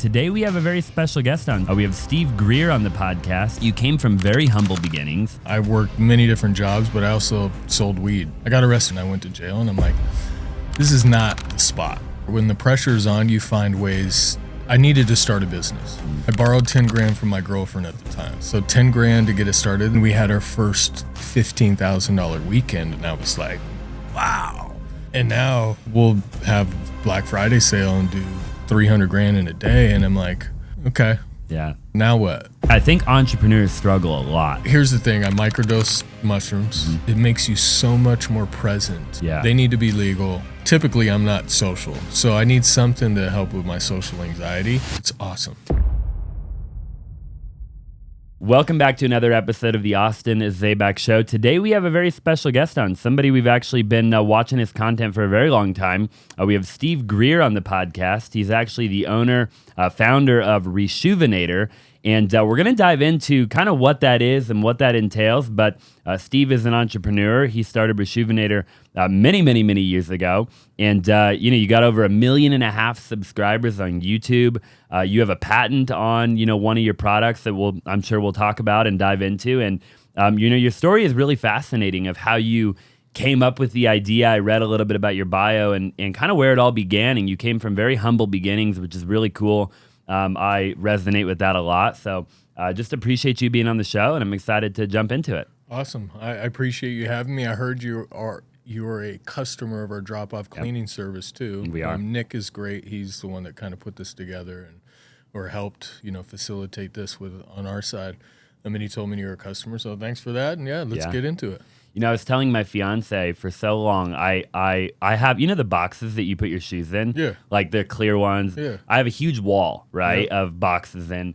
Today we have a very special guest on. We have Steve Grear on the podcast. You came from very humble beginnings. I worked many different jobs, but I also sold weed. I got arrested and I went to jail, and I'm like, this is not the spot. When the pressure's on, you find ways. I needed to start a business. I borrowed 10 grand from my girlfriend at the time. So 10 grand to get it started, and we had our first $15,000 weekend, and I was like, wow. And now we'll have Black Friday sale and do 300 grand in a day, and I'm like, okay, Yeah. now what? I think entrepreneurs struggle a lot. Here's the thing, I microdose mushrooms. It makes you so much more present. Yeah. They need to be legal. Typically, I'm not social, so I need something to help with my social anxiety. It's awesome. Welcome back to another episode of the Austin Zaback Show. Today we have a very special guest on, somebody we've actually been watching his content for a very long time. We have Steve Grear on the podcast. He's actually the owner, founder of Rejuvenator, and we're going to dive into kind of what that is and what that entails. But Steve is an entrepreneur. He started Rejuvenator many years ago, and you got over 1.5 million subscribers on YouTube. You have a patent on one of your products that I'm sure we'll talk about and dive into. And your story is really fascinating of how you came up with the idea. I read a little bit about your bio and kind of where it all began. And you came from very humble beginnings, which is really cool. I resonate with that a lot. So just appreciate you being on the show, and I'm excited to jump into it. Awesome. I appreciate you having me. I heard you are a customer of our drop-off cleaning service too. We are. Nick is great. He's the one that kind of put this together or helped facilitate this on our side. I mean, he told me you're a customer, so thanks for that. And let's get into it. I was telling my fiance for so long, I have, the boxes that you put your shoes in? Yeah. Like the clear ones. Yeah. I have a huge wall, right, of boxes and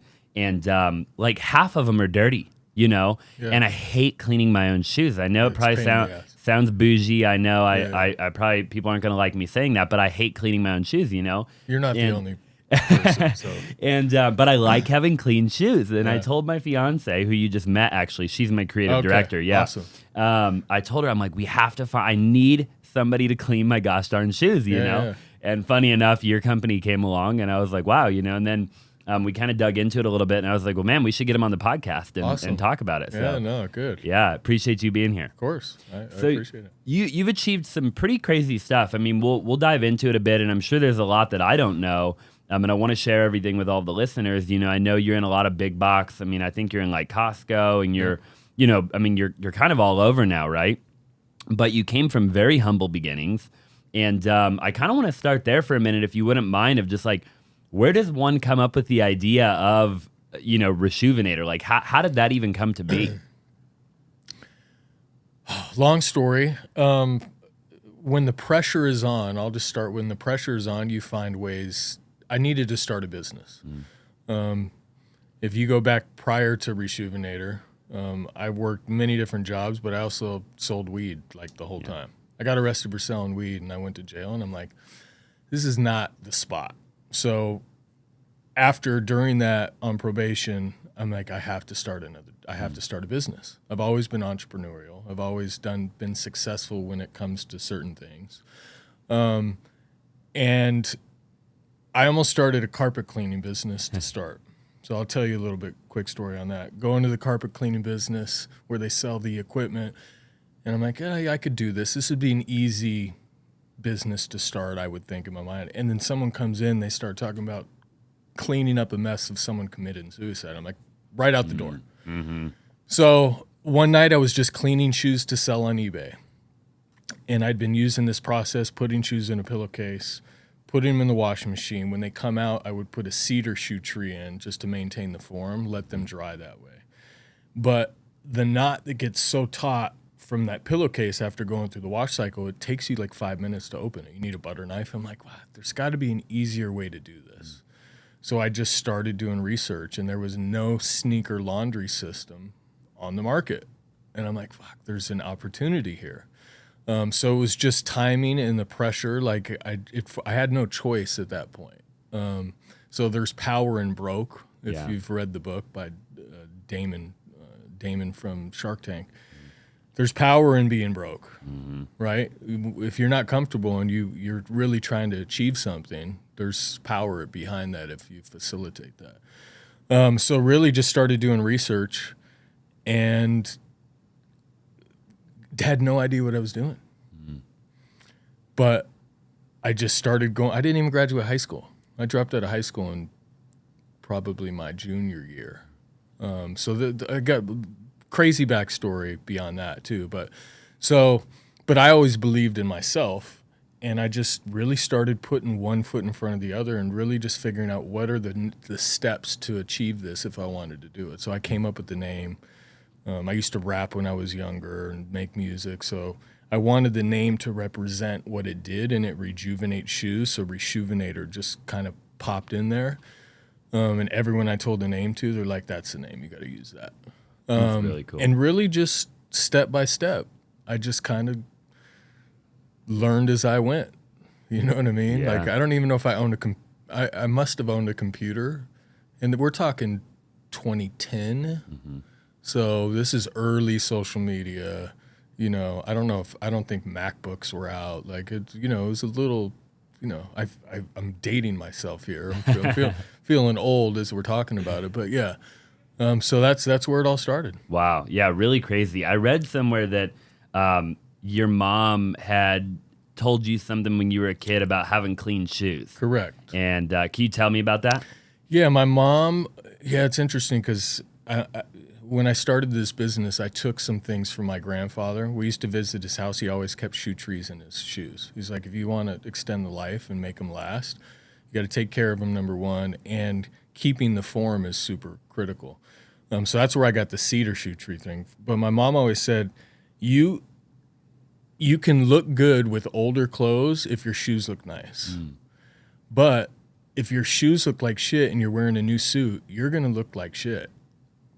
like half of them are dirty, Yeah. and I hate cleaning my own shoes. I know it It's probably a pain in the ass. sounds bougie. I know Yeah. I probably, people aren't going to like me saying that, but I hate cleaning my own shoes, You're not the only person, so. And but I like having clean shoes. And I told my fiance, who you just met, actually, she's my creative director. Yeah. Awesome. I told her, I'm like, I need somebody to clean my gosh darn shoes, you know? Yeah. And funny enough, your company came along and I was like, wow, and then we kind of dug into it a little bit and I was like, well, man, we should get him on the podcast and talk about it. So, Good. yeah, appreciate you being here. Of course. I So appreciate it. you've achieved some pretty crazy stuff. I mean, we'll dive into it a bit, and I'm sure there's a lot that I don't know. And I want to share everything with all the listeners. I know you're in a lot of big box. I mean, I think you're in like Costco, and you're, you're kind of all over now, right? But you came from very humble beginnings, and I kind of want to start there for a minute, if you wouldn't mind, of just like, where does one come up with the idea of, Rejuvenator? Like, how did that even come to be? Long story. When the pressure is on, I'll just start. When the pressure is on, you find ways. I needed to start a business. If you go back prior to Rejuvenator, I worked many different jobs, but I also sold weed like the whole time. I got arrested for selling weed, and I went to jail, and I'm like, this is not the spot. So during that on probation, I'm like, I have to start a business. I've always been entrepreneurial. I've always been successful when it comes to certain things. And I almost started a carpet cleaning business to start. So I'll tell you a little bit quick story on that. Go into the carpet cleaning business where they sell the equipment. And I'm like, I could do this. This would be an easy business to start, I would think, in my mind. And then someone comes in, they start talking about cleaning up a mess of someone committed suicide. I'm like, right out the door. Mm-hmm. So one night I was just cleaning shoes to sell on eBay. And I'd been using this process, putting shoes in a pillowcase, putting them in the washing machine. When they come out, I would put a cedar shoe tree in just to maintain the form, let them dry that way. But the knot that gets so taut from that pillowcase after going through the wash cycle, it takes you like 5 minutes to open it. You need a butter knife. I'm like, wow, there's got to be an easier way to do this. So I just started doing research, and there was no sneaker laundry system on the market. And I'm like, fuck, there's an opportunity here. So it was just timing and the pressure. Like I had no choice at that point. So there's power in broke. If you've read the book by Damon from Shark Tank, there's power in being broke, right? If you're not comfortable and you're really trying to achieve something, there's power behind that if you facilitate that. So really just started doing research and had no idea what I was doing. But I just started going. I didn't even graduate high school. I dropped out of high school in probably my junior year. So I got crazy backstory beyond that too. But I always believed in myself, and I just really started putting one foot in front of the other and really just figuring out what are the steps to achieve this if I wanted to do it. So I came up with the name. I used to rap when I was younger and make music, so I wanted the name to represent what it did, and it rejuvenates shoes. So Rejuvenator just kind of popped in there. And everyone I told the name to, they're like, that's the name. You got to use that. That's really cool. And really just step by step, I just kind of learned as I went. You know what I mean? Yeah. Like, I don't even know if I owned I must have owned a computer. And we're talking 2010. So this is early social media. You know, I don't think MacBooks were out. Like, it was a little, I'm dating myself here. I'm feeling old as we're talking about it, but yeah. So that's where it all started. Wow. Yeah, really crazy. I read somewhere that your mom had told you something when you were a kid about having clean shoes. Correct. And can you tell me about that? Yeah, my mom, it's interesting because when I started this business, I took some things from my grandfather. We used to visit his house. He always kept shoe trees in his shoes. He's like, if you want to extend the life and make them last, you got to take care of them, number one, and keeping the form is super critical. So that's where I got the cedar shoe tree thing. But my mom always said, you can look good with older clothes if your shoes look nice. But if your shoes look like shit and you're wearing a new suit, you're going to look like shit.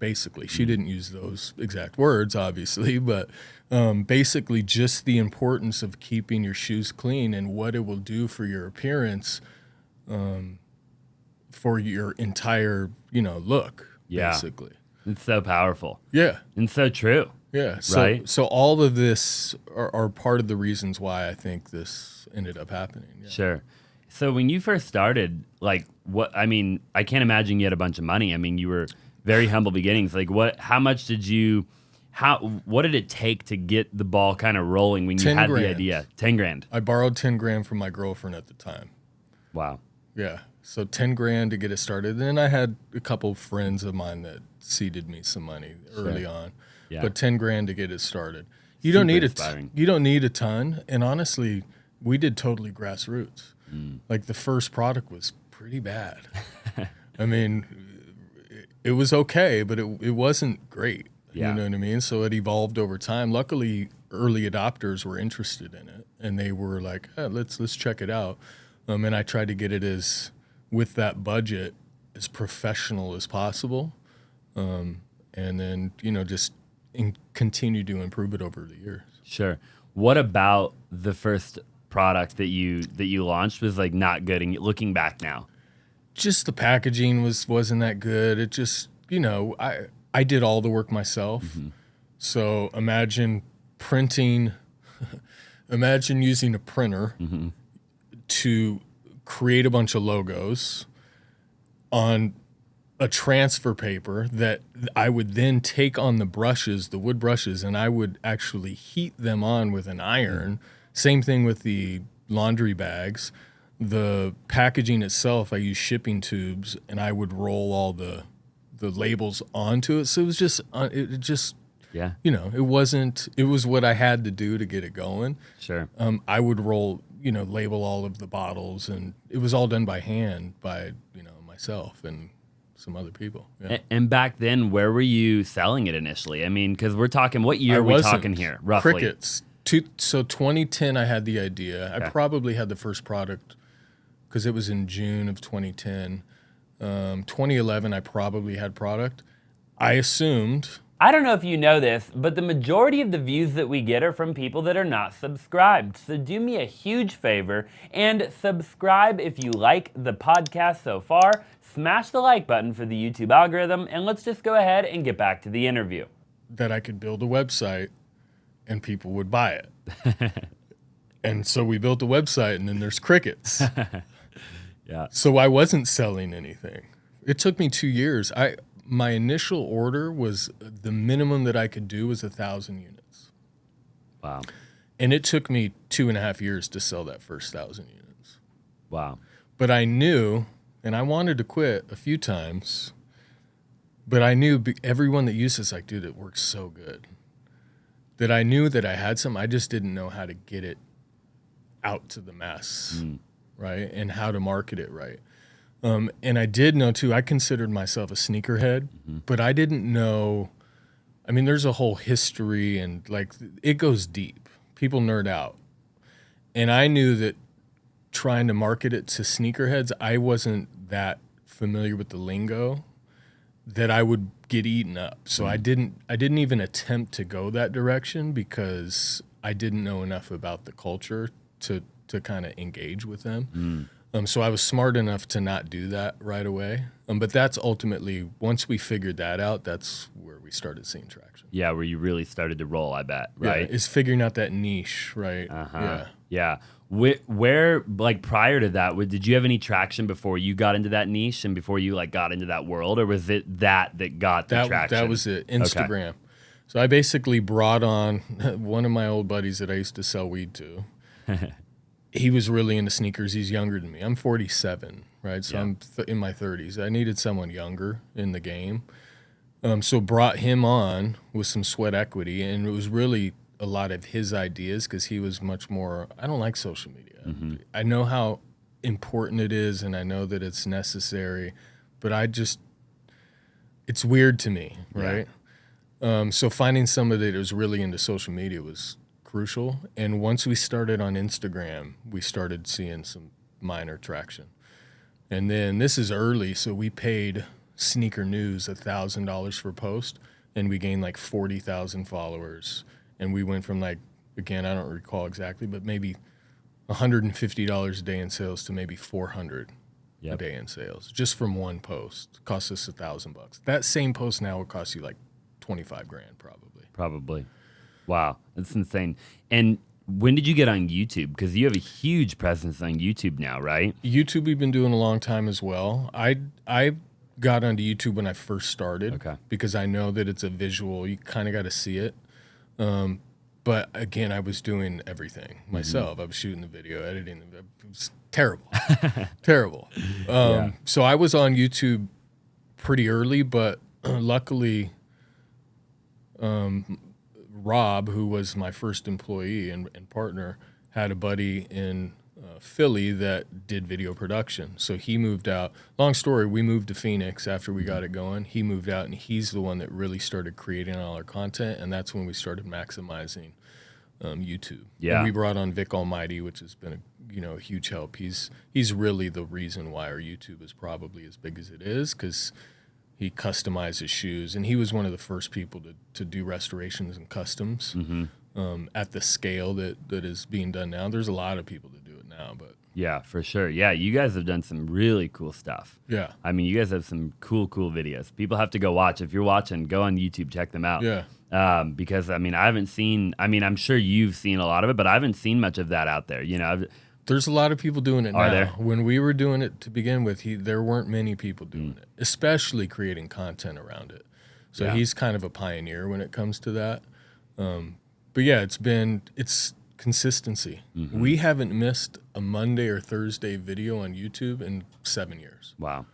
Basically, she didn't use those exact words, obviously, but basically just the importance of keeping your shoes clean and what it will do for your appearance, for your entire, look, basically. It's so powerful. Yeah. And so true. Yeah. So, right? So all of this are part of the reasons why I think this ended up happening. Yeah. Sure. So when you first started, I can't imagine you had a bunch of money. I mean, you were very humble beginnings. Like what did it take to get the ball kind of rolling when you had the idea? 10 grand. I borrowed 10 grand from my girlfriend at the time. Wow. Yeah. So 10 grand to get it started. And then I had a couple of friends of mine that seeded me some money early on. Yeah. But 10 grand to get it started. You don't need a ton. And honestly, we did totally grassroots. Like the first product was pretty bad. I mean, it was okay, but it wasn't great. Yeah. You know what I mean? So it evolved over time. Luckily, early adopters were interested in it, and they were like, let's check it out. And I tried to get it with that budget as professional as possible, and then just continue to improve it over the years. Sure. What about the first product that you launched was like not good, and looking back now? Just the packaging wasn't that good. It just, I did all the work myself. So imagine using a printer to create a bunch of logos on a transfer paper that I would then take on the wood brushes, and I would actually heat them on with an iron. Same thing with the laundry bags. The packaging itself, I use shipping tubes, and I would roll all the labels onto it. So it was just, it was what I had to do to get it going. Sure. I would label all of the bottles, and it was all done by hand by, myself and some other people. Yeah. And back then, where were you selling it initially? I mean, because we're talking, what year are we talking here, roughly? Crickets. So 2010, I had the idea. Okay. I probably had the first product because it was in June of 2010. 2011, I probably had product. I assumed. I don't know if you know this, but the majority of the views that we get are from people that are not subscribed. So do me a huge favor and subscribe if you like the podcast so far. Smash the like button for the YouTube algorithm, and let's just go ahead and get back to the interview. That I could build a website and people would buy it. And so we built a website, and then there's crickets. Yeah. So I wasn't selling anything. It took me 2 years. My initial order was the minimum that I could do was 1,000 units. Wow. And it took me 2.5 years to sell that first 1,000 units. Wow. But I knew, and I wanted to quit a few times, but I knew everyone that used this, like, dude, it works so good. That I knew that I had some, I just didn't know how to get it out to the mass, right? And how to market it right. And I did know, too, I considered myself a sneakerhead, but I didn't know, I mean, there's a whole history and, like, it goes deep. People nerd out. And I knew that trying to market it to sneakerheads, I wasn't that familiar with the lingo that I would get eaten up. So I didn't even attempt to go that direction because I didn't know enough about the culture to kind of engage with them. So I was smart enough to not do that right away. But that's ultimately, once we figured that out, that's where we started seeing traction. Yeah, where you really started to roll, I bet, right? Yeah, is figuring out that niche, right? Yeah. Where, like, prior to that, did you have any traction before you got into that niche and before you, like, got into that world? Or was it that got the traction? That was it, Instagram. Okay. So I basically brought on one of my old buddies that I used to sell weed to. He was really into sneakers. He's younger than me. I'm 47, right? So I'm in my 30s. I needed someone younger in the game. So brought him on with some sweat equity, and it was really a lot of his ideas because he was much more, I don't like social media. I know how important it is, and I know that it's necessary, but it's weird to me, right? So finding somebody that was really into social media was crucial. And once we started on Instagram, we started seeing some minor traction. And then this is early, so we paid Sneaker News $1,000 for post, and we gained like 40,000 followers. And we went from, like, again, I don't recall exactly, but maybe $150 a day in sales to maybe $400 a day in sales, just from one post. Cost us $1,000. That same post now would cost you like $25,000 Probably. Wow, that's insane. And when did you get on YouTube? Because you have a huge presence on YouTube now, right? YouTube we've been doing a long time as well. I got onto YouTube when I first started because I know that it's a visual. You kind of got to see it. But again, I was doing everything myself. I was shooting the video, editing it was terrible, terrible. So I was on YouTube pretty early, but luckily, Rob, who was my first employee and partner, had a buddy in Philly that did video production. So he moved out. Long story, we moved to Phoenix after we got it going. He moved out, and he's the one that really started creating all our content, and that's when we started maximizing YouTube. Yeah. And we brought on Vic Almighty, which has been a huge help. He's really the reason why our YouTube is probably as big as it is, because he customizes shoes, and he was one of the first people to do restorations and customs at the scale that is being done now. There's a lot of people that do it now, but yeah, for sure. Yeah, you guys have done some really cool stuff. Yeah, I mean, you guys have some cool videos. People have to go watch. If you're watching, go on YouTube, check them out. Yeah. Because I mean, I'm sure you've seen a lot of it, but I haven't seen much of that out there. There's a lot of people doing it now. Are there? When we were doing it to begin with, there weren't many people doing it, especially creating content around it. So he's kind of a pioneer when it comes to that. But yeah, it's consistency. We haven't missed a Monday or Thursday video on YouTube in 7 years. Wow.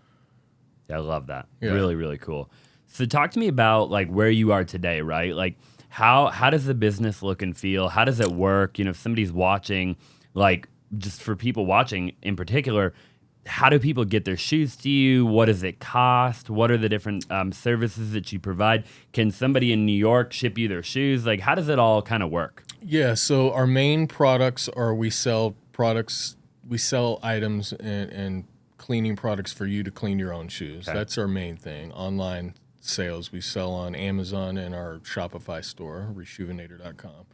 Yeah, I love that. Yeah. Really, really cool. So talk to me about, like, where you are today, right? Like, how does the business look and feel? How does it work? If somebody's watching, like, just for people watching in particular, how do people get their shoes to you? What does it cost? What are the different services that you provide? Can somebody in New York ship you their shoes? Like, how does it all kind of work? Yeah, so our main products are we sell items and cleaning products for you to clean your own shoes. Okay. That's our main thing. Online sales, we sell on Amazon and our Shopify store, Rejuvenator.com.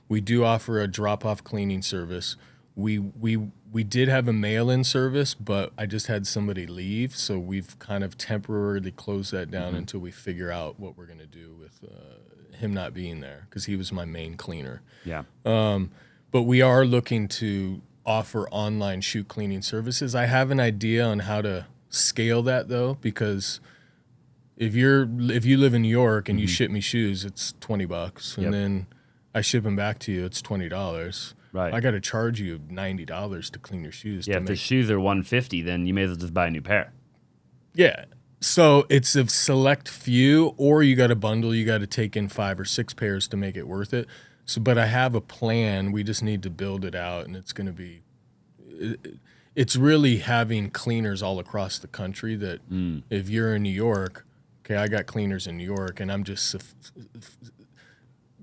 We do offer a drop-off cleaning service. we did have a mail-in service, but I just had somebody leave, so we've kind of temporarily closed that down until we figure out what we're going to do with him not being there, because he was my main cleaner. Yeah. But we are looking to offer online shoe cleaning services. I have an idea on how to scale that, though, because if you live in New York and you ship me shoes, it's $20, and then I ship them back to you, it's $20. Right. I got to charge you $90 to clean your shoes. Yeah, if the shoes are $150, then you may as well just buy a new pair. Yeah. So it's a select few, or you got a bundle. You got to take in 5 or 6 pairs to make it worth it. So, but I have a plan. We just need to build it out, and it's going to be. It's really having cleaners all across the country. That if you're in New York, okay, I got cleaners in New York, and I'm just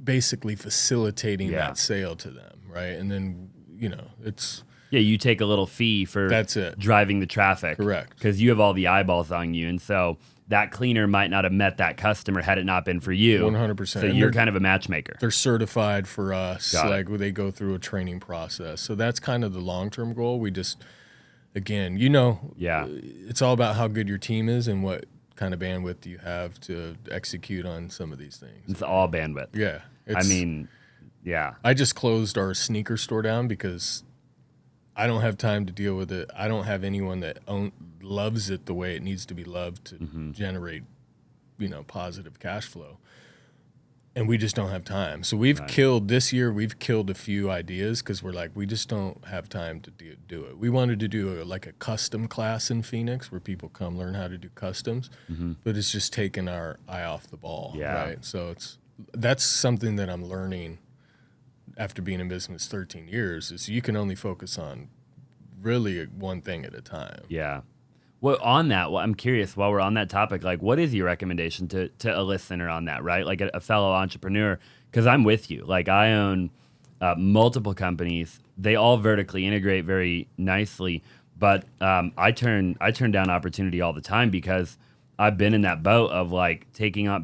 basically facilitating that sale to them, right? And then it's. Yeah, you take a little fee for driving the traffic. Correct. Because you have all the eyeballs on you. And so that cleaner might not have met that customer had it not been for you. 100%. So you're kind of a matchmaker. They're certified for us. They go through a training process. So that's kind of the long-term goal. We just, again, it's all about how good your team is and what kind of bandwidth do you have to execute on some of these things. It's all bandwidth. Yeah. I just closed our sneaker store down because I don't have time to deal with it. I don't have anyone that loves it the way it needs to be loved to generate, positive cash flow. And we just don't have time. So we've killed a few ideas because we're like, we just don't have time to do it. We wanted to do a custom class in Phoenix where people come learn how to do customs, but it's just taken our eye off the ball. Yeah. Right. So that's something that I'm learning after being in business 13 years is you can only focus on really one thing at a time. Yeah. Well, on that, I'm curious, while we're on that topic, what is your recommendation to a listener on that, right? Like a fellow entrepreneur, because I'm with you. I own multiple companies. They all vertically integrate very nicely, but I turn down opportunity all the time because I've been in that boat of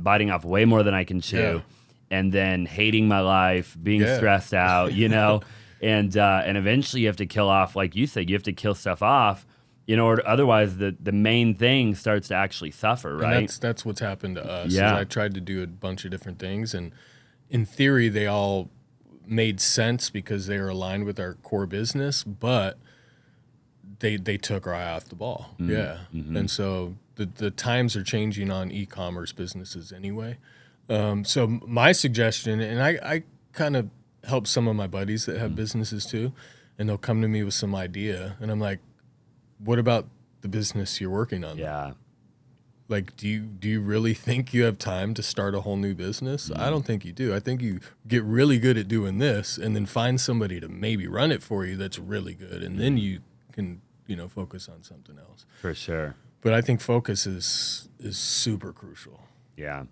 biting off way more than I can chew. And then hating my life, being stressed out, and eventually you have to kill off, like you said, you have to kill stuff off in order. Otherwise, the main thing starts to actually suffer, right? And that's what's happened to us. Yeah. I tried to do a bunch of different things, and in theory, they all made sense because they were aligned with our core business, but they took our eye off the ball. And so the times are changing on e-commerce businesses anyway. So my suggestion, and I kind of help some of my buddies that have businesses too, and they'll come to me with some idea, and I'm like, what about the business you're working on? Yeah. Do you really think you have time to start a whole new business? I don't think you do. I think you get really good at doing this and then find somebody to maybe run it for you that's really good, and then you can, focus on something else. For sure. But I think focus is super crucial. Yeah.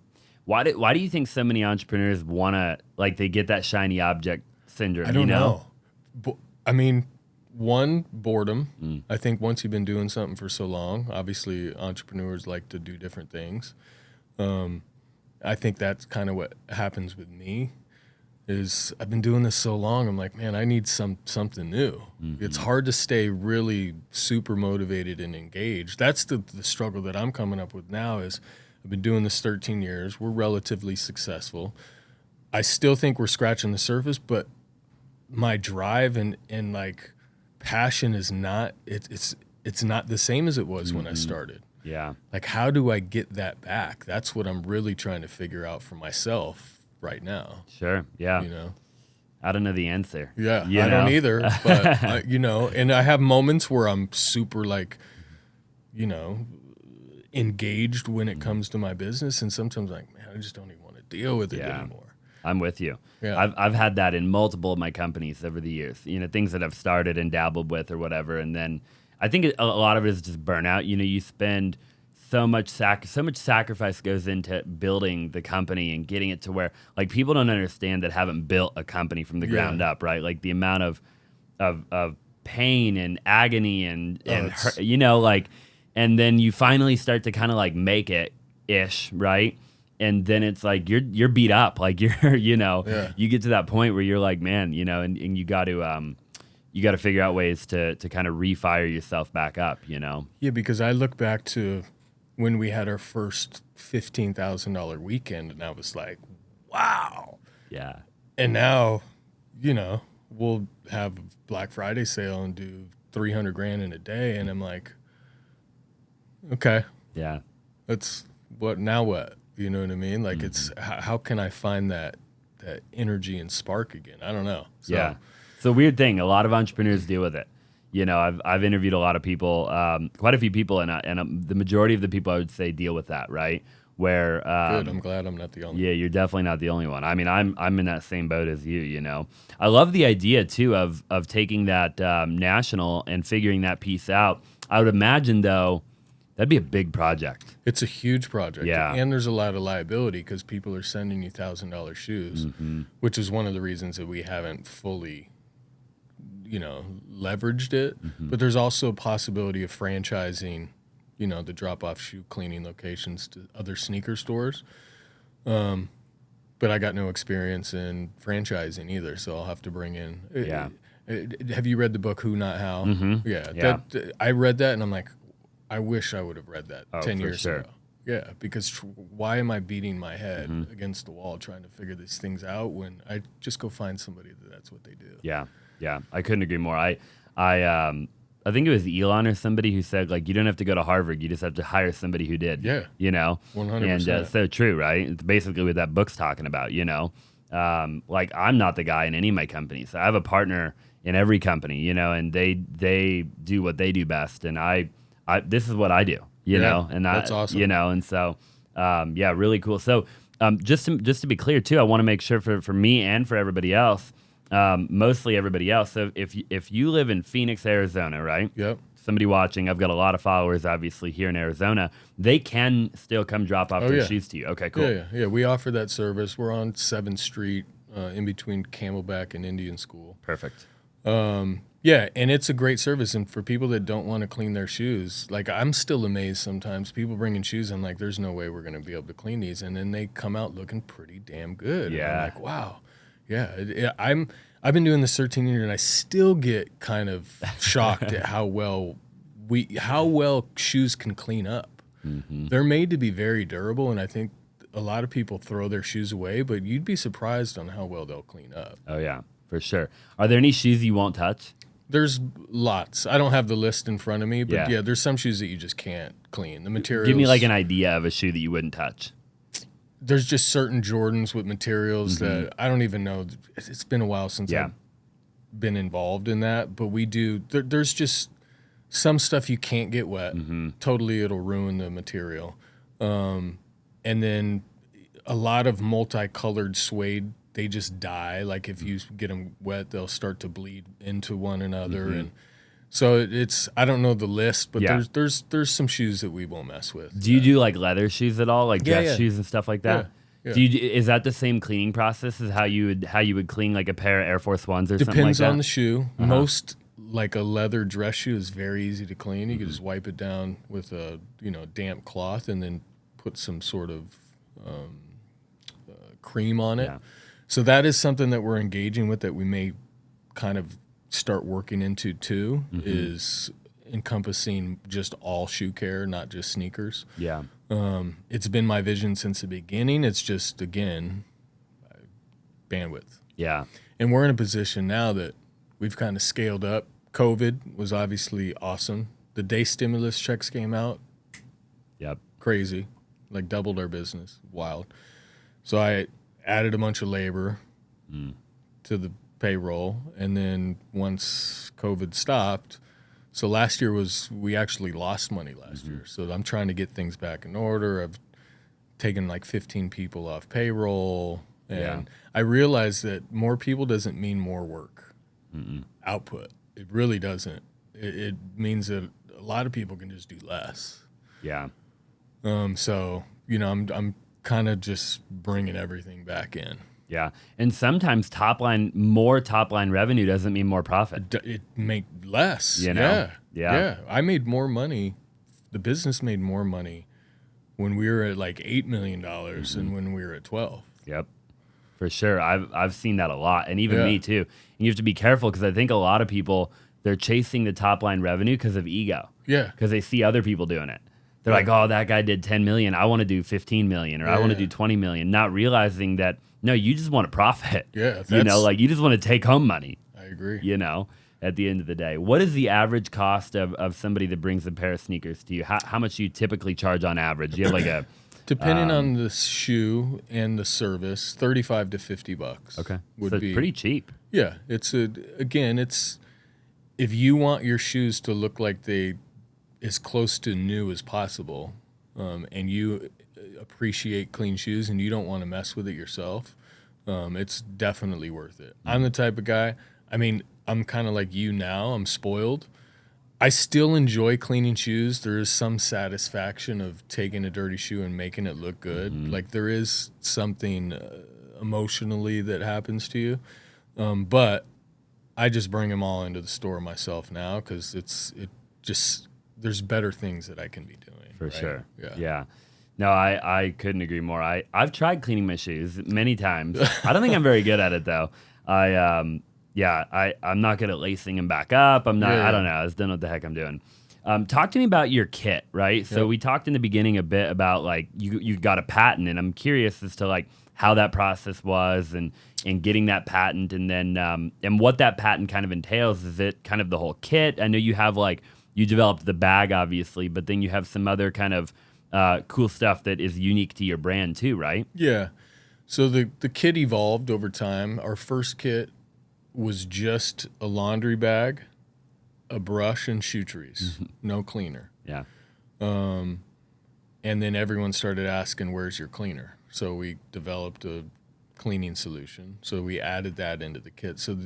Why do you think so many entrepreneurs want to, they get that shiny object syndrome? I don't know. One, boredom. I think once you've been doing something for so long, obviously entrepreneurs like to do different things. I think that's kind of what happens with me is I've been doing this so long, I'm like, man, I need something new. It's hard to stay really super motivated and engaged. That's the struggle that I'm coming up with now is I've been doing this 13 years. We're relatively successful. I still think we're scratching the surface, but my drive and passion is not, it's not the same as it was when I started. Yeah. How do I get that back? That's what I'm really trying to figure out for myself right now. Sure. Yeah. I don't know the answer. Yeah. I don't either, but and I have moments where I'm super engaged when it comes to my business, and sometimes man, I just don't even want to deal with it anymore. I'm with you. Yeah. I've had that in multiple of my companies over the years. Things that I've started and dabbled with or whatever, and then I think a lot of it is just burnout. You spend so much sacrifice goes into building the company and getting it to where people don't understand that haven't built a company from the ground up, right? The amount of pain and agony and hurt, and then you finally start to kind of make it ish, right? And then it's you're beat up, you get to that point where you're man, and you got to you got to figure out ways to kind of refire yourself back up, Yeah, because I look back to when we had our first $15,000 weekend, and I was like, wow. Yeah. And now, we'll have a Black Friday sale and do 300 grand in a day. And I'm like, okay, Yeah. that's now what? You know what I mean? Like it's, how can I find that energy and spark again? I don't know. So, Yeah. It's a weird thing. A lot of entrepreneurs deal with it. I've interviewed a lot of people, quite a few people, and the majority of the people I would say deal with that, right? Where good. I'm glad I'm not the only one. Yeah, you're definitely not the only one. I mean, I'm in that same boat as you. I love the idea too of taking that national and figuring that piece out. I would imagine though, that'd be a big project. It's a huge project. Yeah. And there's a lot of liability because people are sending you $1,000 shoes, which is one of the reasons that we haven't fully, leveraged it. But there's also a possibility of franchising, the drop-off shoe cleaning locations to other sneaker stores. But I got no experience in franchising either, so I'll have to bring in. Yeah. Have you read the book Who Not How? Yeah. I read that and I'm like, I wish I would have read that 10 for years sure. ago. Yeah, because why am I beating my head against the wall trying to figure these things out when I just go find somebody that's what they do? Yeah. I couldn't agree more. I think it was Elon or somebody who said, like, you don't have to go to Harvard. You just have to hire somebody who did. Yeah. 100%. And so true, right? It's basically what that book's talking about, Like, I'm not the guy in any of my companies. I have a partner in every company, and they do what they do best. And I this is what I do, and that's awesome. And so, really cool. So just to be clear too, I want to make sure for me and for everybody else, mostly everybody else. So if you live in Phoenix, Arizona, right? Yep. Somebody watching, I've got a lot of followers, obviously, here in Arizona. They can still come drop off their shoes to you. Okay, cool. Yeah. We offer that service. We're on 7th Street, in between Camelback and Indian School. Perfect. Yeah, and it's a great service. And for people that don't want to clean their shoes, like I'm still amazed sometimes. People bringing shoes, I'm like, there's no way we're going to be able to clean these. And then they come out looking pretty damn good. Yeah. And I'm like, wow. Yeah, I've been doing this 13 years, and I still get kind of shocked at how well shoes can clean up. They're made to be very durable, and I think a lot of people throw their shoes away, but you'd be surprised on how well they'll clean up. Oh yeah, for sure. Are there any shoes you won't touch? There's lots. I don't have the list in front of me, but yeah, there's some shoes that you just can't clean. The materials. Give me like an idea of a shoe that you wouldn't touch. There's just certain Jordans with materials that I don't even know. It's been a while since I've been involved in that, but we do. There's just some stuff you can't get wet. Totally, it'll ruin the material. And then a lot of multicolored suede, they just die. Like if you get them wet, they'll start to bleed into one another. And so I don't know the list, but there's some shoes that we won't mess with. Do you do like leather shoes at all, like dress shoes and stuff like that? Yeah. Is that the same cleaning process as how you would clean like a pair of Air Force Ones or something like that? Depends on the shoe. Most like a leather dress shoe is very easy to clean. You can just wipe it down with a damp cloth and then put some sort of cream on it. Yeah. So that is something that we're engaging with that we may kind of start working into too, is encompassing just all shoe care, not just sneakers. Yeah. It's been my vision since the beginning. It's just, again, bandwidth. Yeah. And we're in a position now that we've kind of scaled up. COVID was obviously awesome. The day stimulus checks came out. Yep. Crazy. Like doubled our business. Wild. So I added a bunch of labor to the payroll. And then once COVID stopped, so last year we actually lost money last year. So I'm trying to get things back in order. I've taken like 15 people off payroll. And I realized that more people doesn't mean more work output. It really doesn't. It means that a lot of people can just do less. Yeah. So, I'm kind of just bringing everything back in. Yeah. And sometimes more top line revenue doesn't mean more profit. It make less. Yeah. I made more money. The business made more money when we were at like $8 million than when we were at 12. Yep. For sure. I've seen that a lot, and even Yeah. me too. And you have to be careful because I think a lot of people, they're chasing the top line revenue because of ego. Yeah. Because they see other people doing it. They're like, oh, that guy did 10 million. I want to do 15 million, or I want to do 20 million, not realizing that, no, you just want to profit. Yeah. You know, like you just want to take home money. I agree. You know, at the end of the day. What is the average cost of somebody that brings a pair of sneakers to you? How much do you typically charge on average? Do you have like a... Depending on the shoe and the service, $35 to $50. Okay. Would So be pretty cheap. Yeah. It's if you want your shoes to look like they as close to new as possible, and you appreciate clean shoes and you don't want to mess with it yourself, it's definitely worth it. I'm the type of guy, I mean, I'm kind of like you now. I'm spoiled. I still enjoy cleaning shoes. There is some satisfaction of taking a dirty shoe and making it look good. Like there is something emotionally that happens to you. But I just bring them all into the store myself now because there's better things that I can be doing. For sure. Yeah. No, I couldn't agree more. I've tried cleaning my shoes many times. I don't think I'm very good at it though. I'm not good at lacing them back up. I don't know. I just don't know what the heck I'm doing. Talk to me about your kit, right? So we talked in the beginning a bit about like you got a patent, and I'm curious as to like how that process was and getting that patent, and then and what that patent kind of entails. Is it kind of the whole kit? I know you have like you developed the bag, obviously, but then you have some other kind of cool stuff that is unique to your brand too, right? Yeah. So the kit evolved over time. Our first kit was just a laundry bag, a brush, and shoe trees, no cleaner. Yeah. And then everyone started asking, where's your cleaner? So we developed a cleaning solution. So we added that into the kit. So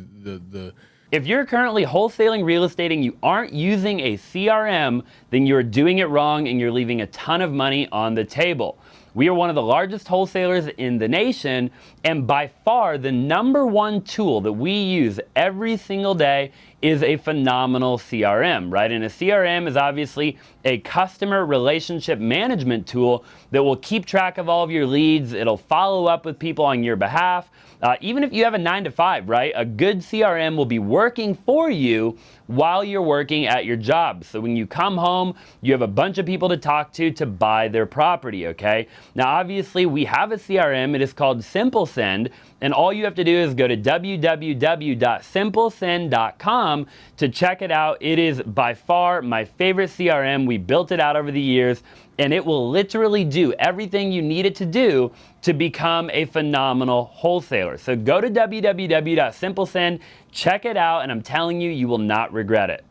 If you're currently wholesaling real estate and you aren't using a CRM, then you're doing it wrong and you're leaving a ton of money on the table. We are one of the largest wholesalers in the nation, and by far the number one tool that we use every single day is a phenomenal CRM, right? And a CRM is obviously a customer relationship management tool that will keep track of all of your leads. It'll follow up with people on your behalf. Even if you have a 9-to-5, right? A good CRM will be working for you while you're working at your job. So when you come home, you have a bunch of people to talk to buy their property, okay? Now, obviously, we have a CRM. It is called SimpleSend, and all you have to do is go to www.simplesend.com to check it out. It is by far my favorite CRM. We built it out over the years, and it will literally do everything you need it to do to become a phenomenal wholesaler. So go to www.simplesend, check it out, and I'm telling you, you will not regret it.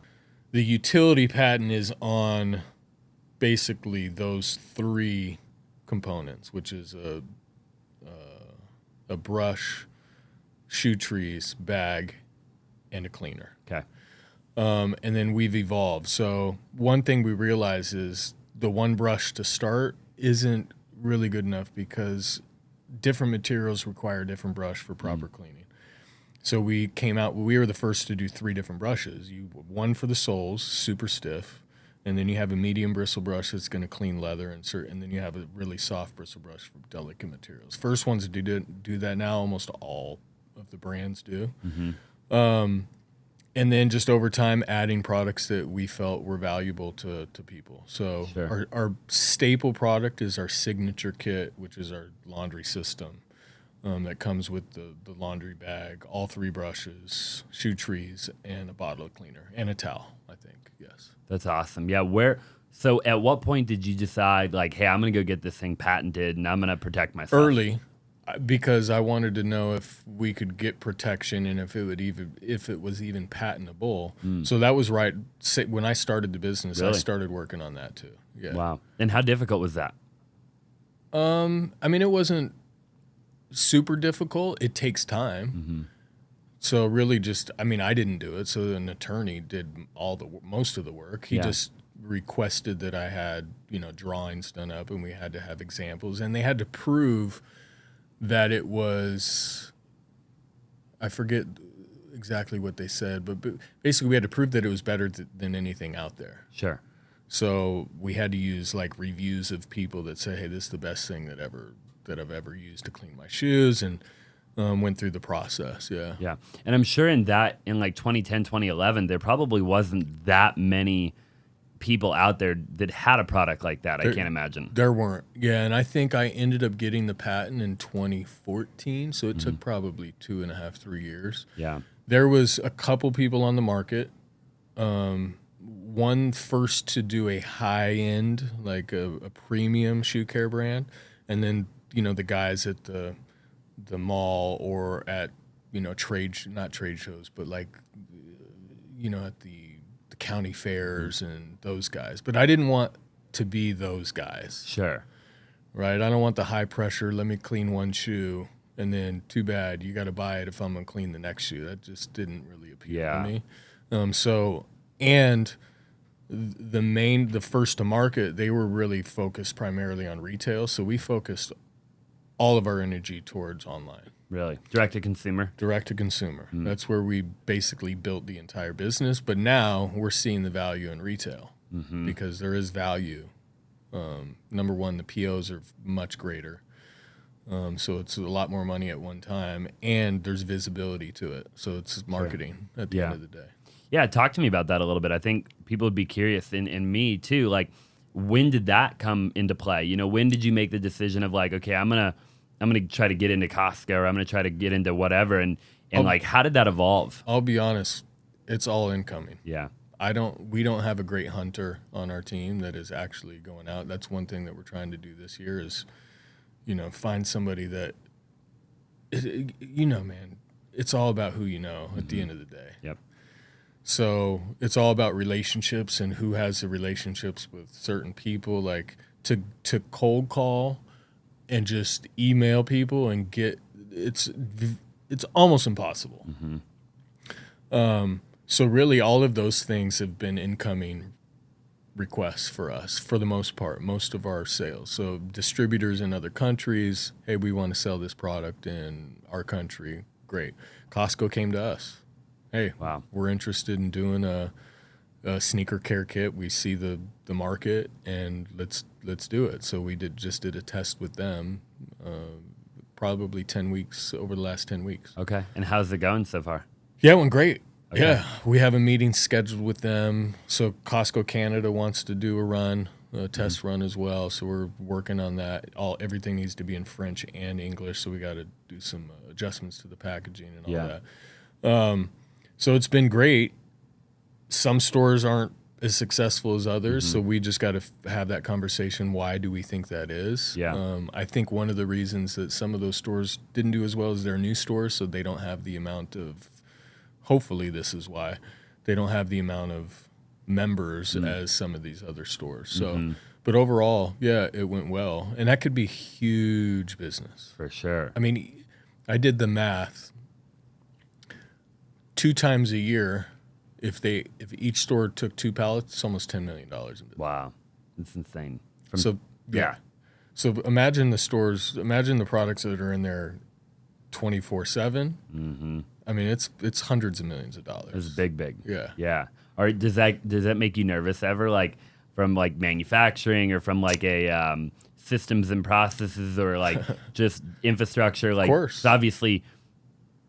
The utility patent is on basically those three components, which is a brush, shoe trees, bag, and a cleaner. Okay. And then we've evolved. So one thing we realize is the one brush to start isn't really good enough because different materials require different brush for proper cleaning. So we were the first to do 3 different brushes. One for the soles, super stiff, and then you have a medium bristle brush that's going to clean leather, and then you have a really soft bristle brush for delicate materials. First ones to do that now, almost all of the brands do. And then just over time, adding products that we felt were valuable to people. So our staple product is our signature kit, which is our laundry system that comes with the laundry bag, all 3 brushes, shoe trees, and a bottle of cleaner, and a towel, I think, yes. That's awesome. Yeah, so at what point did you decide, like, hey, I'm going to go get this thing patented and I'm going to protect myself? Early. Because I wanted to know if we could get protection and if it was even patentable. So that was right when I started the business. Really? I started working on that too. Yeah. Wow. And how difficult was that? I mean, it wasn't super difficult. It takes time. So really, I didn't do it. So an attorney did most of the work. He just requested that I had drawings done up, and we had to have examples, and they had to prove that it was, I forget exactly what they said, but basically we had to prove that it was better than anything out there. Sure. So we had to use like reviews of people that say, hey, this is the best thing that I've ever used to clean my shoes. And went through the process. Yeah. Yeah. And I'm sure in like 2010, 2011, there probably wasn't that many people out there that had a product like that. I can't imagine. There weren't. Yeah. And I think I ended up getting the patent in 2014. So it took probably 2.5, 3 years. Yeah. There was a couple people on the market. One first to do a high end, like a premium shoe care brand, and then the guys at the mall or at not trade shows, but like at the county fairs and those guys. But I didn't want to be those guys. Sure. Right. I don't want the high pressure. Let me clean one shoe, and then too bad you got to buy it if I'm gonna clean the next shoe. That just didn't really appeal to me. The first to market, they were really focused primarily on retail. So we focused all of our energy towards online. Really? Direct to consumer? Direct to consumer. That's where we basically built the entire business. But now we're seeing the value in retail because there is value. Number one, the POs are much greater. So it's a lot more money at one time, and there's visibility to it. So it's marketing at the end of the day. Yeah, talk to me about that a little bit. I think people would be curious, and me too. Like, when did that come into play? When did you make the decision of like, okay, I'm gonna try to get into Costco, or I'm gonna try to get into whatever, and like, how did that evolve? I'll be honest, it's all incoming. Yeah, we don't have a great hunter on our team that is actually going out. That's one thing that we're trying to do this year is, find somebody that, man, it's all about who at the end of the day. Yep. So it's all about relationships and who has the relationships with certain people. Like to cold call and just email people and it's almost impossible. So really, all of those things have been incoming requests for us for the most part, most of our sales. So distributors in other countries, hey, we want to sell this product in our country. Great. Costco came to us. Hey, wow, we're interested in doing a sneaker care kit. We see the market, and let's do it. So we just did a test with them, probably 10 weeks over the last 10 weeks. Okay, and how's it going so far? Yeah, it went great. Okay. Yeah, we have a meeting scheduled with them. So Costco Canada wants to do a test run as well. So we're working on that. Everything needs to be in French and English. So we got to do some adjustments to the packaging and all that. So it's been great. Some stores aren't as successful as others, so we just got to have that conversation. Why do we think that is? Yeah. I think one of the reasons that some of those stores didn't do as well as their new stores, so they don't have the amount of, hopefully this is why, they don't have the amount of members as some of these other stores. So, but overall, yeah, it went well. And that could be huge business. For sure. I mean, I did the math. 2 times a year, if each store took 2 pallets, it's almost $10 million in business. Wow, it's insane. So imagine the products that are in there 24/7. I mean, it's hundreds of millions of dollars. It's big. Yeah. Yeah. Or does that make you nervous ever, like from like manufacturing or from like a systems and processes or like just infrastructure? Like, of course. So obviously,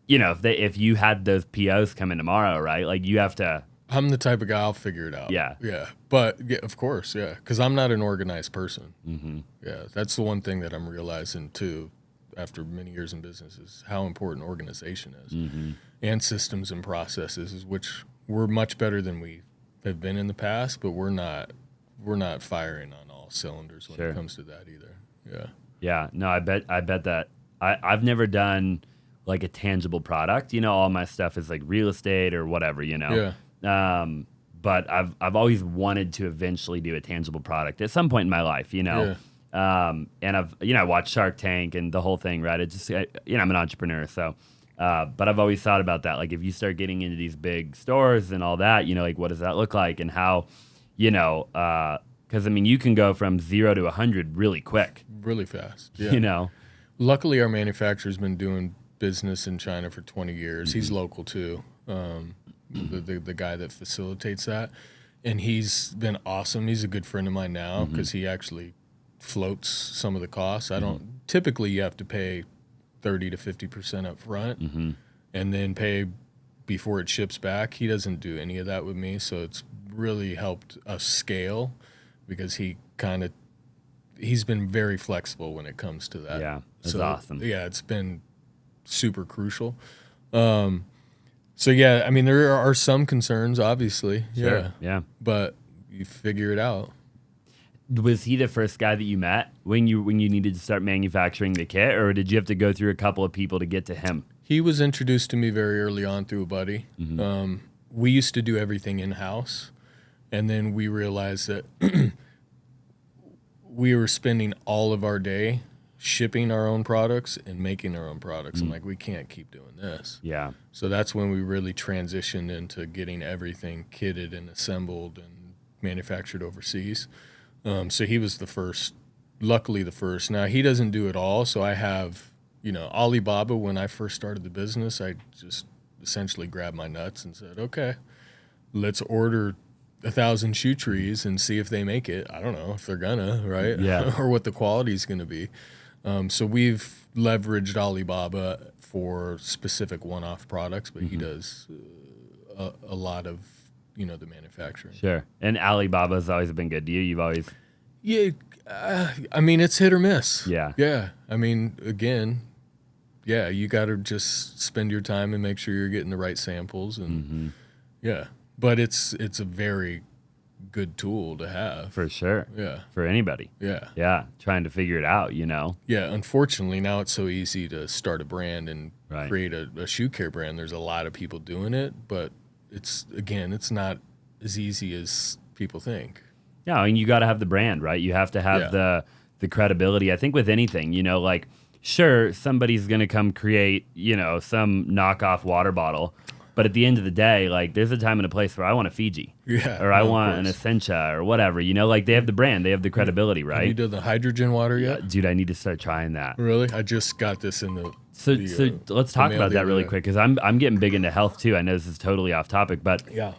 if you had those POs come in tomorrow, right? Like you have to. I'm the type of guy, I'll figure it out. Yeah. Yeah. But yeah, of course. Yeah. Because I'm not an organized person. Yeah. That's the one thing that I'm realizing too, after many years in business, is how important organization is and systems and processes, which we're much better than we have been in the past, but we're not firing on all cylinders when it comes to that either. Yeah. Yeah. No, I bet that I've never done like a tangible product. All my stuff is like real estate or whatever, Yeah. But I've always wanted to eventually do a tangible product at some point in my life, Yeah. And I've, I watched Shark Tank and the whole thing, right? I'm an entrepreneur. So, but I've always thought about that. Like if you start getting into these big stores and all that, like what does that look like and how, cause I mean, you can go from 0 to 100 really quick. Really fast. Yeah. Luckily our manufacturer's been doing business in China for 20 years. He's local too. The guy that facilitates that, and he's been awesome. He's a good friend of mine now because he actually floats some of the costs. Typically you have to pay 30 to 50% up front Mm-hmm. and then pay before it ships back. He doesn't do any of that with me, so it's really helped us scale because he's been very flexible when it comes to that. Yeah, that's so, awesome. Yeah, it's been super crucial. So yeah, I mean there are some concerns, obviously. Sure. Yeah. But you figure it out. Was he the first guy that you met when you needed to start manufacturing the kit, or did you have to go through a couple of people to get to him? He was introduced to me very early on through a buddy. Mm-hmm. We used to do everything in-house, and then we realized that we were spending all of our day shipping our own products and making our own products. I'm like, we can't keep doing this. Yeah. So that's when we really transitioned into getting everything kitted and assembled and manufactured overseas. So he was the first, luckily the first. Now, he doesn't do it all, so I have, Alibaba, when I first started the business, I just essentially grabbed my nuts and said, okay, let's order 1,000 shoe trees and see if they make it. I don't know if they're gonna, right? Yeah. Or what the quality is gonna be. So we've leveraged Alibaba for specific one-off products, but he does a lot of, the manufacturing. Sure. And Alibaba's always been good to you. You've always... Yeah, I mean, it's hit or miss. Yeah. Yeah. I mean, again, yeah, you got to just spend your time and make sure you're getting the right samples. And yeah, but it's a very good tool to have. For sure. Yeah. For anybody. Yeah. Yeah. Trying to figure it out, Yeah. Unfortunately, now it's so easy to start a brand and Right. create a shoe care brand. There's a lot of people doing it, but it's not as easy as people think. Yeah, and you got to have the brand, right? You have to have the credibility. I think with anything, like, sure, somebody's going to come create, some knockoff water bottle. But at the end of the day, like, there's a time and a place where I want a Fiji. Yeah. Or I want an Essentia or whatever. Like, they have the brand. They have the credibility, right? Have you done the hydrogen water yet? Dude, I need to start trying that. Really? I just got this in the... So let's talk about that really quick, because I'm getting big into health, too. I know this is totally off topic, but yeah.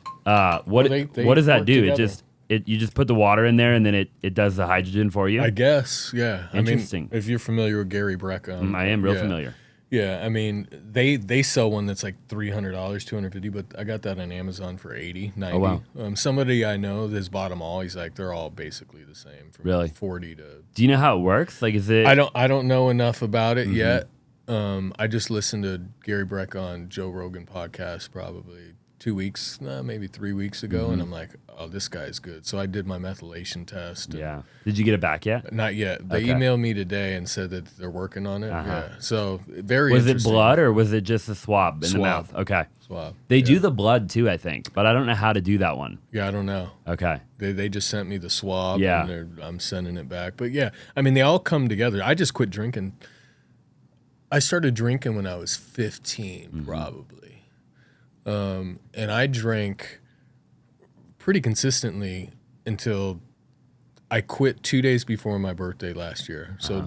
What does that do? Together. You just put the water in there and then it does the hydrogen for you? I guess, yeah. Interesting. I mean, if you're familiar with Gary Breck, I am real familiar. Yeah, I mean, they sell one that's like $300, $250, but I got that on Amazon for $80, $90. Oh, wow. Somebody I know has bought them all. He's like, they're all basically the same, from Really? 40 to... Do you know how it works? Like, is it... I don't know enough about it yet. I just listened to Gary Breck on Joe Rogan podcast probably 2 weeks, maybe 3 weeks ago, and I'm like, oh, this guy's good. So I did my methylation test. Yeah. Did you get it back yet? Not yet. They Okay. emailed me today and said that they're working on it. Yeah. So very Was it interesting. blood or was it just a swab in the Swab. mouth? Okay. Swab. They Yeah. do the blood too, I think, but I don't know how to do that one. Yeah, I don't know. Okay. They just sent me the swab. Yeah. And I'm sending it back. But yeah, I mean, they all come together. I just quit drinking. I started drinking when I was 15, probably. And I drank pretty consistently until I quit 2 days before my birthday last year. So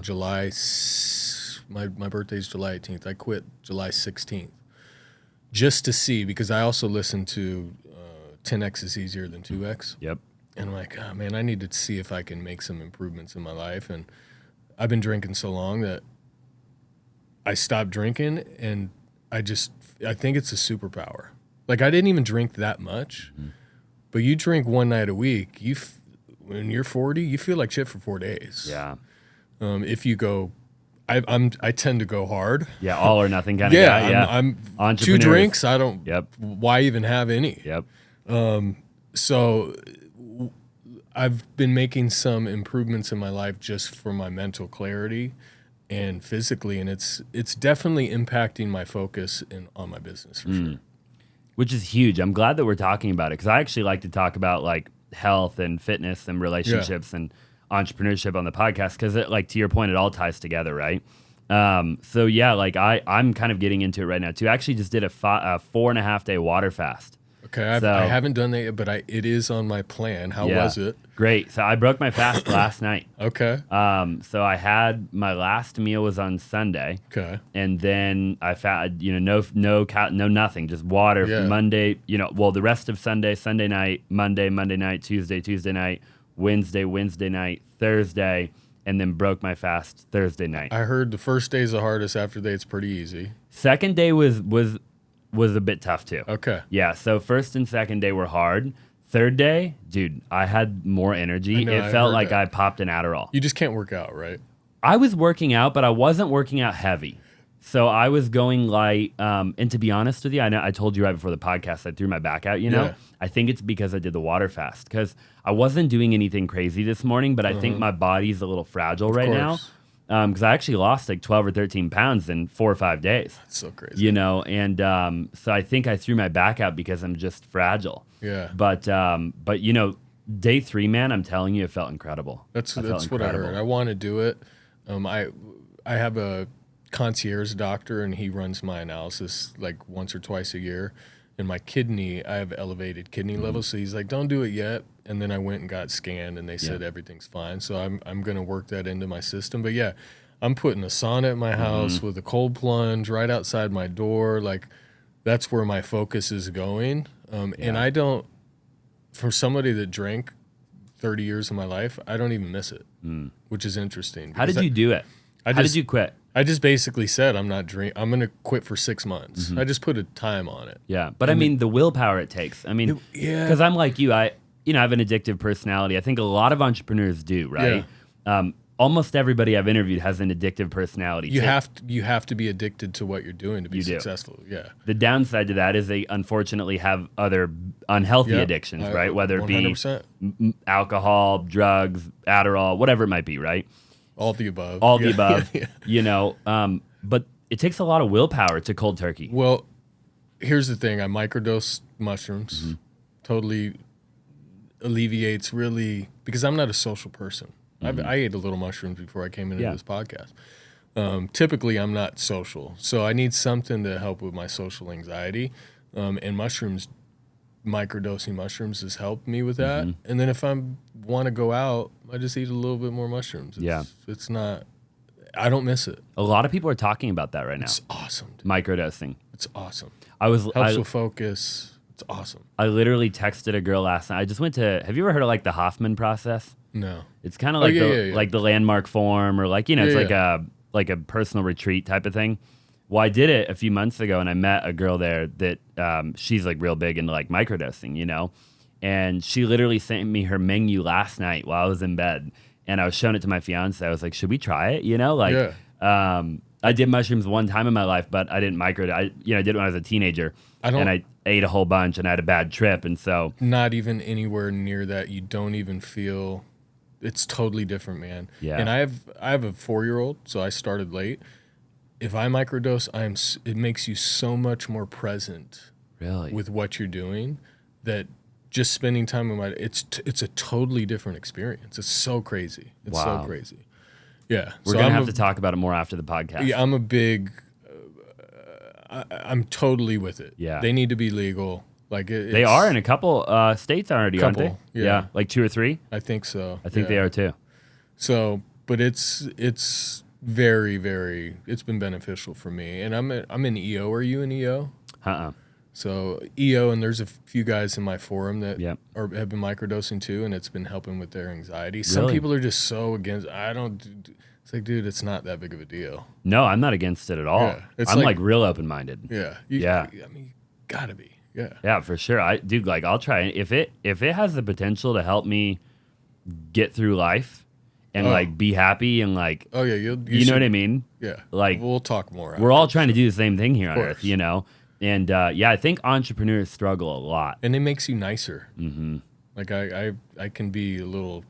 my birthday's July 18th. I quit July 16th just to see, because I also listened to 10X is easier than 2X. Yep. And I'm like, oh, man, I need to see if I can make some improvements in my life. And I've been drinking so long that I stopped drinking, and I think it's a superpower. Like, I didn't even drink that much, but you drink one night a week, when you're 40, you feel like shit for 4 days. Yeah. If you go, I tend to go hard. Yeah, all or nothing kind of guy. Yeah. I'm 2 Entrepreneurs. drinks, I don't, Yep. why even have any? Yep. So I've been making some improvements in my life just for my mental clarity and physically, and it's definitely impacting my focus on my business for sure. Which is huge. I'm glad that we're talking about it, because I actually like to talk about like health and fitness and relationships and entrepreneurship on the podcast, because like, to your point, it all ties together, right? So yeah, like I'm kind of getting into it right now too. I actually just did a 4.5 day water fast. Okay, I haven't done that yet, but it is on my plan. How was it? Great. So I broke my fast last night. Okay. So I had my last meal was on Sunday. Okay. And then I found, no nothing, just water from Monday, the rest of Sunday night, Monday night, Tuesday night, Wednesday night, Thursday. and then broke my fast Thursday night. I heard the first day is the hardest. After that, it's pretty easy. Second day was a bit tough too. Okay. Yeah, so first and second day were hard. Third day, dude, I had more energy. It felt like I popped an Adderall. You just can't work out, right? I was working out, but I wasn't working out heavy. So I was going light. And to be honest with you, I know I told you right before the podcast, I threw my back out, you know? Yeah. I think it's because I did the water fast. Because I wasn't doing anything crazy this morning, but I think my body's a little fragile right now. Because I actually lost like 12 or 13 pounds in 4 or 5 days. That's so crazy. You know, and so I think I threw my back out because I'm just fragile. Yeah. But you know, day 3, man, I'm telling you, it felt incredible. That's what I heard. I want to do it. I have a concierge doctor, and he runs my analysis like once or twice a year. And my kidney, I have elevated kidney levels, so he's like, "Don't do it yet." And then I went and got scanned, and they said everything's fine. So I'm gonna work that into my system. But yeah, I'm putting a sauna at my house with a cold plunge right outside my door. Like, that's where my focus is going. And I don't, for somebody that drank 30 years of my life, I don't even miss it, which is interesting. How did you do it? How did you quit? I just basically said I'm not drink. I'm gonna quit for 6 months. I just put a time on it. Yeah, but I mean the willpower it takes. I mean, because I'm like you. I have an addictive personality. I think a lot of entrepreneurs do, right? Yeah. Almost everybody I've interviewed has an addictive personality. You have to be addicted to what you're doing to be successful. Yeah. The downside to that is they unfortunately have other unhealthy addictions, right? Whether it 100%. be alcohol, drugs, Adderall, whatever it might be, right? All the above. All the above. You know, but it takes a lot of willpower to cold turkey. Well, here's the thing. I microdose mushrooms. Totally alleviates really, because I'm not a social person. I ate a little mushrooms before I came into this podcast. Typically, I'm not social. So I need something to help with my social anxiety. And microdosing mushrooms has helped me with that. And then if I want to go out, I just eat a little bit more mushrooms. It's not, I don't miss it. A lot of people are talking about that right now. It's awesome. Dude. Microdosing. It's awesome. Helps with focus. It's awesome. I literally texted a girl last night. I just went to, have you ever heard of like the Hoffman process? No. It's kind of like like the landmark form, or like, you know, it's like a personal retreat type of thing. Well, I did it a few months ago, and I met a girl there that she's like real big into like microdosing, you know, and she literally sent me her menu last night while I was in bed, and I was showing it to my fiance. I was like, should we try it? You know, like I did mushrooms one time in my life, but I didn't microdose. I did it when I was a teenager, and I ate a whole bunch, and I had a bad trip, and so not even anywhere near that. You don't even feel. It's totally different, man. Yeah. And I have a 4-year-old, so I started late. If I microdose, it makes you so much more present with what you're doing, that just spending time with it's a totally different experience. It's so crazy. It's so crazy. Yeah. We're going to have to talk about it more after the podcast. Yeah, I'm a big I'm totally with it. Yeah. They need to be legal. Like they are in a couple states already, aren't they? Yeah. Like 2 or 3? I think so. I think they are too. So, but it's very, very, it's been beneficial for me. And I'm in EO. Are you in EO? So EO, and there's a few guys in my forum that have been microdosing too, and it's been helping with their anxiety. Some people are just so against. It's like, dude, it's not that big of a deal. No, I'm not against it at all. Yeah, I'm like real open-minded. Yeah. I mean, gotta be. Yeah. Yeah, for sure. I'll try it. If it has the potential to help me get through life and like be happy and like you know what I mean? Yeah. Like we'll talk more. We're all trying to do the same thing here on Earth, you know? And I think entrepreneurs struggle a lot. And it makes you nicer. Like I can be a little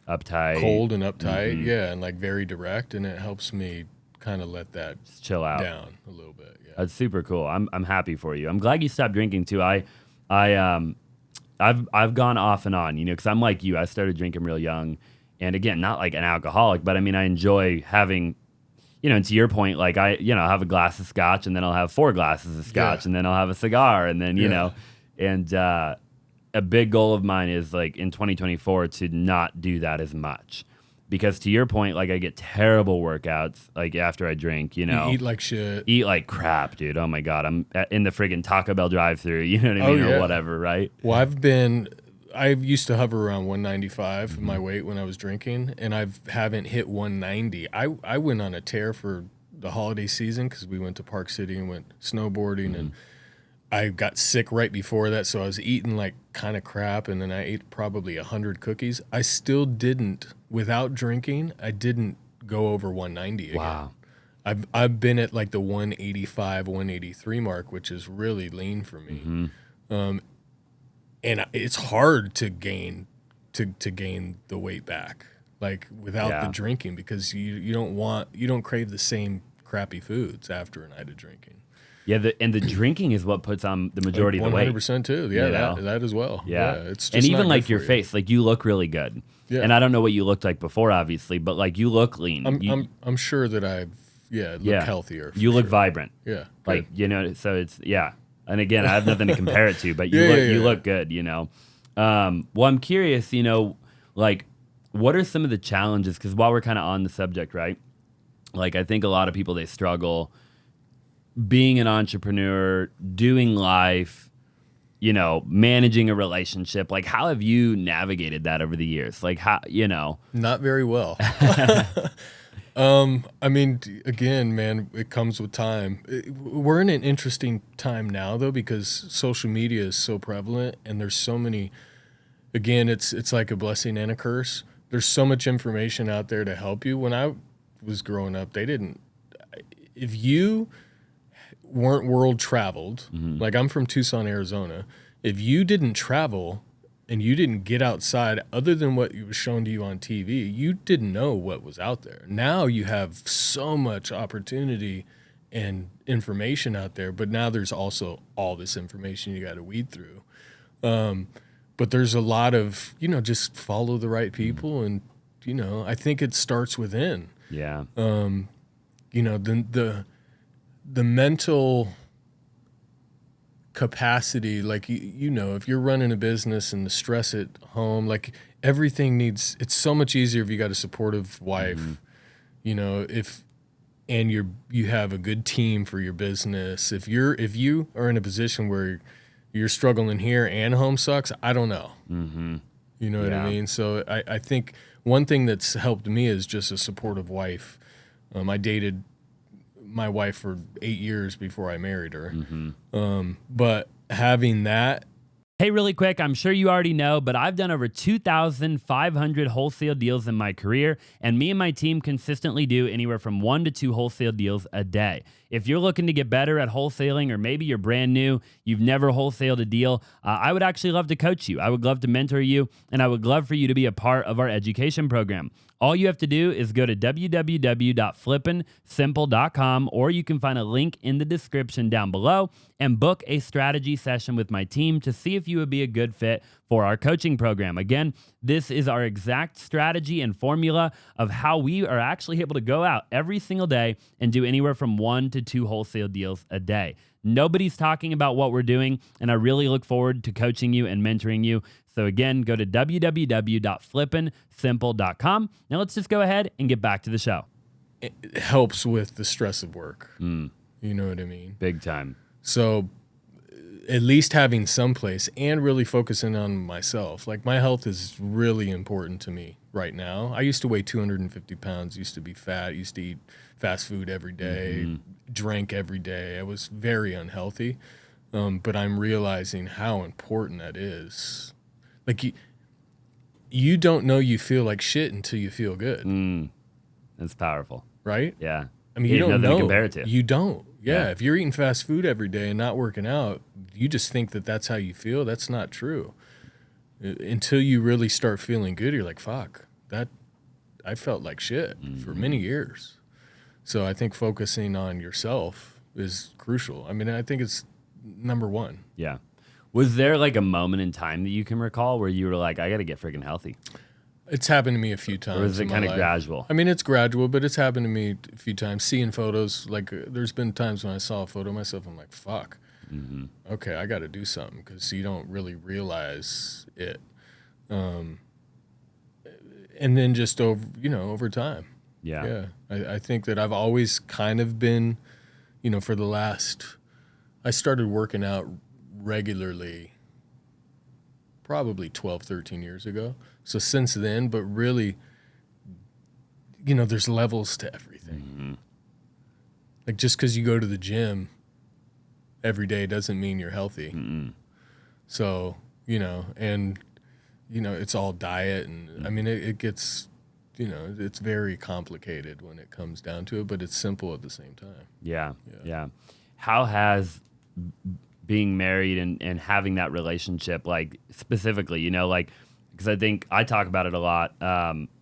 uptight, cold and uptight, and like very direct, and it helps me kind of let that just chill out down a little bit. Yeah. That's super cool. I'm happy for you. I'm glad you stopped drinking too. I've gone off and on, you know, because I'm like you. I started drinking real young, and again, not like an alcoholic, but I mean, I enjoy having, you know, and to your point, like I'll have a glass of scotch, and then I'll have 4 glasses of scotch, and then I'll have a cigar, and then you know, and a big goal of mine is like in 2024 to not do that as much. Because to your point, like I get terrible workouts like after I drink, you know. You eat like shit. Eat like crap, dude. Oh my God. I'm in the friggin' Taco Bell drive-thru, you know what I mean? Or whatever, right? Well, I've been I used to hover around 195 my weight when I was drinking, and I haven't hit 190. I went on a tear for the holiday season because we went to Park City and went snowboarding, and I got sick right before that, so I was eating like kind of crap, and then I ate probably 100 cookies. I still didn't, without drinking, I didn't go over 190 again. Wow. I've been at like the 185, 183 mark, which is really lean for me. And it's hard to gain the weight back, like without the drinking, because you don't crave the same crappy foods after a night of drinking. Yeah, and the drinking is what puts on the majority of the weight. 100% too. Yeah, that as well. Yeah, it's just and even not like good your for you. face, like you look really good. Yeah. And I don't know what you looked like before, obviously, but like you look lean. I'm sure that I've look healthier. You look sure. vibrant. Yeah, Like good. so it's And again, I have nothing to compare it to, but you look good. Well, I'm curious. Like what are some of the challenges? Because while we're kind of on the subject, right? Like I think a lot of people, they struggle being an entrepreneur, doing life, managing a relationship. Like, how have you navigated that over the years? Like, how, Not very well. I mean, again, man, it comes with time. We're in an interesting time now, though, because social media is so prevalent, and there's so many. Again, it's like a blessing and a curse. There's so much information out there to help you. When I was growing up, they didn't. If you weren't world traveled, like I'm from Tucson, Arizona, if you didn't travel and you didn't get outside other than what was shown to you on TV, you didn't know what was out there. Now you have so much opportunity and information out there, but now there's also all this information you got to weed through. But there's a lot of, just follow the right people, and, I think it starts within. Yeah. The mental capacity, like, if you're running a business and the stress at home, like everything it's so much easier if you got a supportive wife, and you have a good team for your business. If you are in a position where you're struggling here and home sucks, I don't know. You know what I mean? So I think one thing that's helped me is just a supportive wife. I dated my wife for 8 years before I married her. But having that. Hey, really quick, I'm sure you already know, but I've done over 2,500 wholesale deals in my career, and me and my team consistently do anywhere from 1 to 2 wholesale deals a day. If you're looking to get better at wholesaling, or maybe you're brand new, you've never wholesaled a deal, I would actually love to coach you. I would love to mentor you, and I would love for you to be a part of our education program. All you have to do is go to www.flippinsimple.com, or you can find a link in the description down below and book a strategy session with my team to see if you would be a good fit for our coaching program. Again, this is our exact strategy and formula of how we are actually able to go out every single day and do anywhere from 1 to 2 wholesale deals a day. Nobody's talking about what we're doing, and I really look forward to coaching you and mentoring you. So again, go to www.flippinsimple.com. Now let's just go ahead and get back to the show. It helps with the stress of work. You know what I mean? Big time. So at least having some place and really focusing on myself. Like, my health is really important to me right now. I used to weigh 250 pounds, used to be fat, used to eat fast food every day, drank every day. I was very unhealthy. But I'm realizing how important that is. Like, you don't know you feel like shit until you feel good. That's powerful. Right? Yeah. I mean, you don't know. To compare it to. You don't. Yeah. If you're eating fast food every day and not working out, you just think that that's how you feel. That's not true. Until you really start feeling good, you're like, fuck, I felt like shit for many years. So I think focusing on yourself is crucial. I mean, I think it's number one. Yeah. Was there like a moment in time that you can recall where you were like, I got to get freaking healthy? It's happened to me a few times. Or is it kind of gradual? I mean, it's gradual, but it's happened to me a few times. Seeing photos, like there's been times when I saw a photo of myself, I'm like, fuck. Okay, I got to do something, because you don't really realize it. And then just over time. Yeah. I think that I've always kind of been, I started working out regularly probably 12, 13 years ago. So since then, but really, there's levels to everything. Mm-hmm. Like just because you go to the gym every day doesn't mean you're healthy. Mm-mm. So, it's all diet. And I mean, it gets, it's very complicated when it comes down to it, but it's simple at the same time. Yeah. How has being married and having that relationship, like specifically, because I think I talk about it a lot.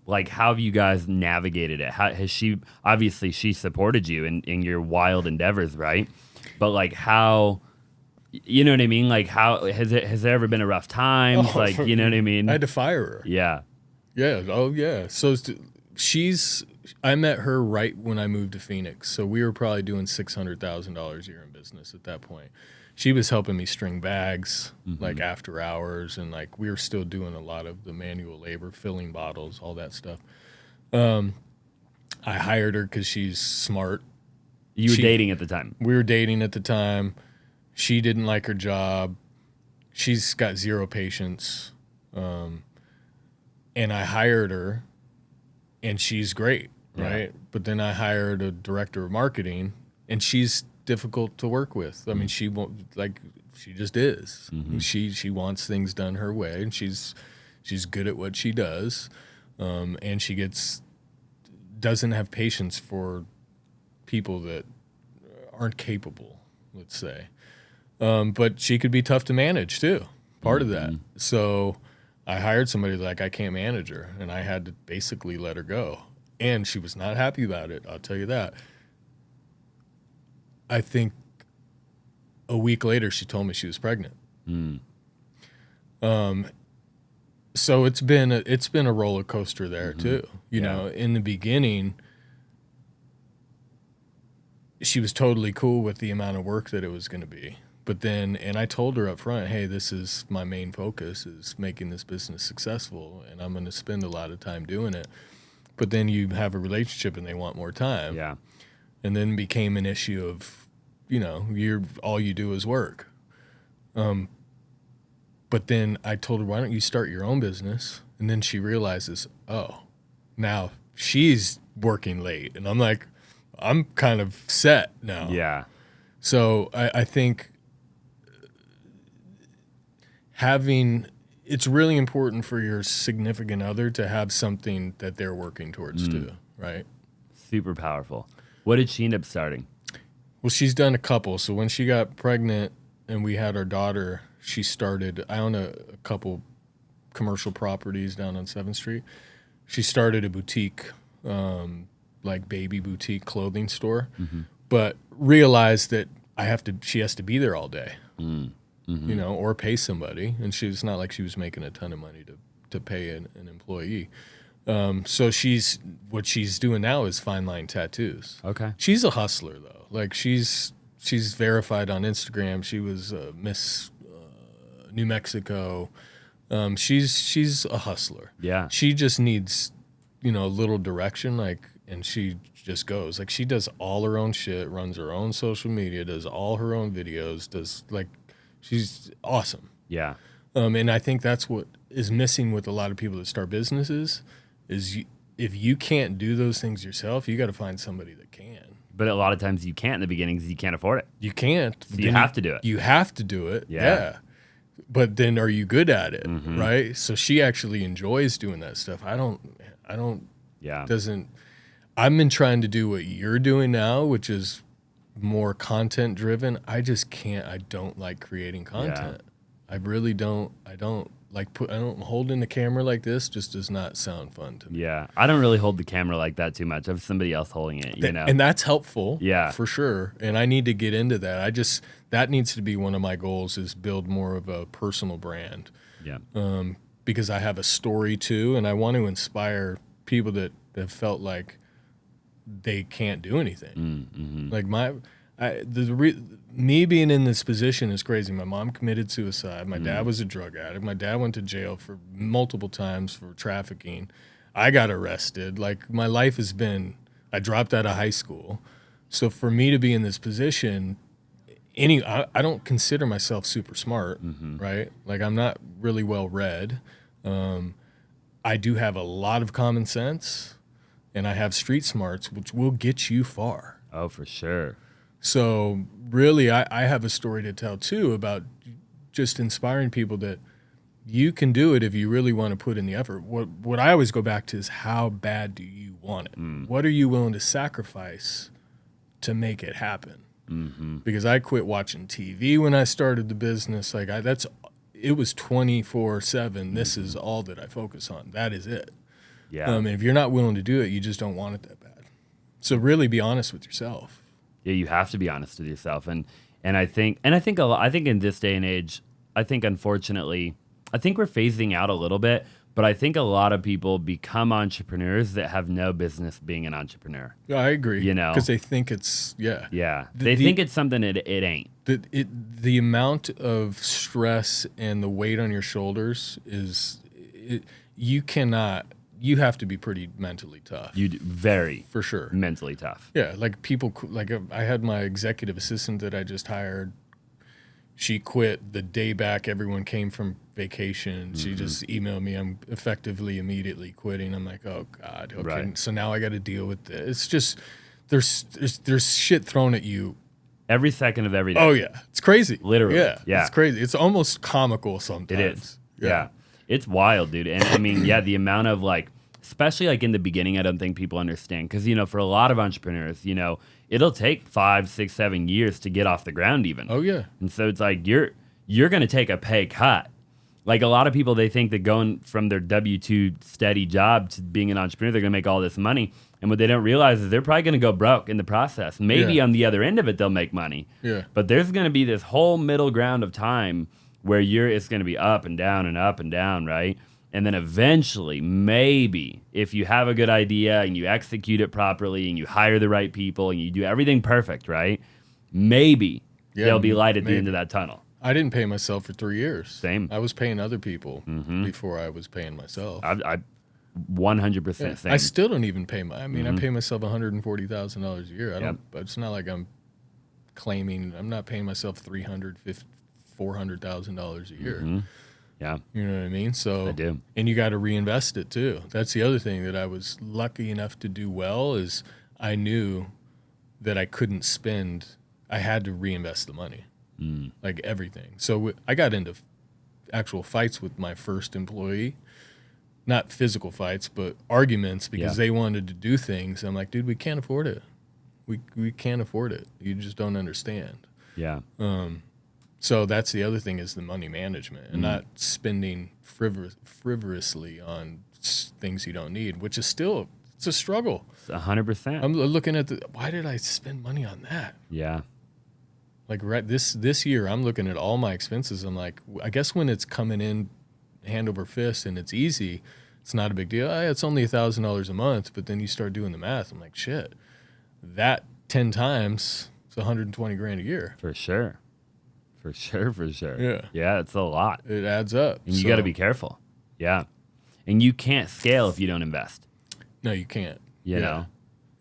Like, how have you guys navigated it? How has she supported you in your wild endeavors, right? But like, how, you know what I mean? Like, how has there ever been a rough time? Like, you know what I mean? I had to fire her. Yeah. Yeah. Oh, yeah. So I met her right when I moved to Phoenix. So we were probably doing $600,000 a year in business at that point. She was helping me string bags, like after hours, and like we were still doing a lot of the manual labor, filling bottles, all that stuff. I hired her because she's smart. You were dating at the time. We were dating at the time. She didn't like her job. She's got zero patience. And I hired her, and she's great, right? But then I hired a director of marketing, and she's difficult to work with. I mean, she won't, she just is. Mm-hmm. She wants things done her way, and she's good at what she does, and she doesn't have patience for people that aren't capable, let's say. But she could be tough to manage too. Part of that. So I hired somebody like I can't manage her, and I had to basically let her go, and she was not happy about it. I'll tell you that. I think a week later, she told me she was pregnant. So it's been a roller coaster there too. You know, in the beginning, she was totally cool with the amount of work that it was going to be. But then, and I told her up front, hey, this is my main focus, is making this business successful, and I'm going to spend a lot of time doing it. But then you have a relationship and they want more time. Yeah. And then became an issue of, all you do is work. But then I told her, why don't you start your own business? And then she realizes, oh, now she's working late. And I'm like, I'm kind of set now. Yeah. So I think it's really important for your significant other to have something that they're working towards too, right? Super powerful. What did she end up starting? Well, she's done a couple. So when she got pregnant and we had our daughter, I own a couple commercial properties down on 7th Street. She started a boutique, like baby boutique clothing store, but realized that she has to be there all day, or pay somebody. And it's not like she was making a ton of money to pay an employee. So what she's doing now is fine line tattoos. Okay. She's a hustler though. Like she's verified on Instagram. She was Miss New Mexico. She's a hustler. Yeah. She just needs, a little direction, and she just goes. Like she does all her own shit, runs her own social media, does all her own videos, she's awesome. Yeah. And I think that's what is missing with a lot of people that start businesses is if you can't do those things yourself, you got to find somebody that can. But a lot of times you can't in the beginning because you can't afford it. You can't. So you have to do it. You have to do it. Yeah. But then are you good at it? Right? So she actually enjoys doing that stuff. I don't. Yeah. I've been trying to do what you're doing now, which is more content driven. I just can't. I don't like creating content. Yeah. I really don't. I don't holding the camera like this just does not sound fun to me. Yeah. I don't really hold the camera like that too much. I have somebody else holding it, And that's helpful. Yeah. For sure. And I need to get into that. That needs to be one of my goals, is build more of a personal brand. Yeah. Because I have a story too, and I want to inspire people that have felt like they can't do anything. Like me being in this position is crazy. My mom committed suicide. My dad was a drug addict. My dad went to jail for multiple times for trafficking. I got arrested. Like my life I dropped out of high school. So for me to be in this position, I don't consider myself super smart, right? Like I'm not really well read. I do have a lot of common sense, and I have street smarts, which will get you far. Oh, for sure. So really, I have a story to tell too about just inspiring people that you can do it if you really want to put in the effort. What I always go back to is how bad do you want it? What are you willing to sacrifice to make it happen? Because I quit watching TV when I started the business. Like it was 24/7. This is all that I focus on. That is it. Yeah. And if you're not willing to do it, you just don't want it that bad. So really be honest with yourself. Yeah, you have to be honest with yourself. And I think in this day and age, I think unfortunately, I think we're phasing out a little bit, but I think a lot of people become entrepreneurs that have no business being an entrepreneur. Yeah, I agree. You know, because they think it's they think it's something it ain't. The amount of stress and the weight on your shoulders you have to be pretty mentally tough. Very for sure mentally tough. Yeah, like I had my executive assistant that I just hired. She quit the day back everyone came from vacation. She just emailed me, I'm effectively immediately quitting. I'm like, oh God, okay. Right. So now I got to deal with this. It's just there's shit thrown at you every second of every day. Oh yeah, it's crazy. Literally, yeah, it's crazy. It's almost comical sometimes. It is. Yeah. It's wild, dude. And I mean, the amount of like, especially like in the beginning, I don't think people understand. Because, for a lot of entrepreneurs, it'll take 5, 6, 7 years to get off the ground even. Oh, yeah. And so it's like you're going to take a pay cut. Like a lot of people, they think that going from their W-2 steady job to being an entrepreneur, they're going to make all this money. And what they don't realize is they're probably going to go broke in the process. Maybe on the other end of it, they'll make money. Yeah. But there's going to be this whole middle ground of time where it's going to be up and down and up and down, right? And then eventually, maybe, if you have a good idea and you execute it properly and you hire the right people and you do everything perfect, right? Maybe there'll be light at the end of that tunnel. I didn't pay myself for 3 years. Same. I was paying other people before I was paying myself. I 100% same. I still don't even pay I pay myself $140,000 a year. It's not like I'm not paying myself $400,000 a year. Yeah. You know what I mean? So I do. And you got to reinvest it too. That's the other thing that I was lucky enough to do well is I knew that I couldn't spend. I had to reinvest the money, like everything. So I got into actual fights with my first employee, not physical fights, but arguments because they wanted to do things. I'm like, dude, we can't afford it. We can't afford it. You just don't understand. Yeah. So that's the other thing is the money management and not spending frivolously on things you don't need, which is still, it's a struggle. 100%. I'm looking at why did I spend money on that? Yeah. Like this year, I'm looking at all my expenses. I'm like, I guess when it's coming in hand over fist and it's easy, it's not a big deal. It's only $1,000 a month, but then you start doing the math. I'm like, shit, that 10 times, it's 120 grand a year. For sure. Yeah. Yeah, it's a lot. It adds up. And you got to be careful. Yeah. And you can't scale if you don't invest. No, you can't. You know?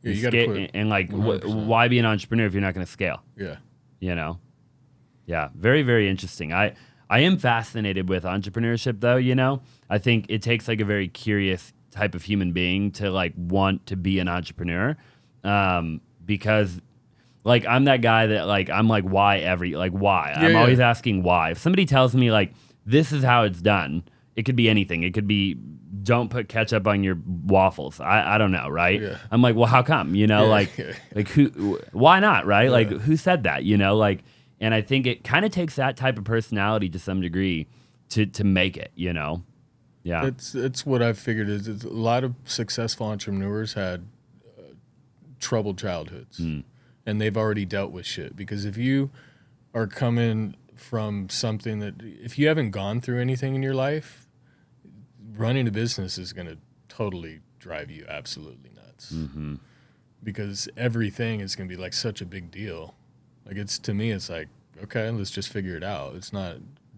Yeah, you got to put and like, why be an entrepreneur if you're not going to scale? Yeah. Yeah. Very, very interesting. I am fascinated with entrepreneurship though, I think it takes like a very curious type of human being to like want to be an entrepreneur. Because like, I'm that guy that like, I'm like, why? I'm always asking why. If somebody tells me like, this is how it's done, it could be anything. It could be, don't put ketchup on your waffles. I don't know, right? Yeah. I'm like, well, how come? Like who, why not, right? Yeah. Like, who said that, and I think it kind of takes that type of personality to some degree to make it, Yeah. It's what I've figured is a lot of successful entrepreneurs had troubled childhoods. And they've already dealt with shit. Because if you are coming from something that, if you haven't gone through anything in your life, running a business is going to totally drive you absolutely nuts. Because everything is going to be like such a big deal. Like to me, it's like, okay, let's just figure it out.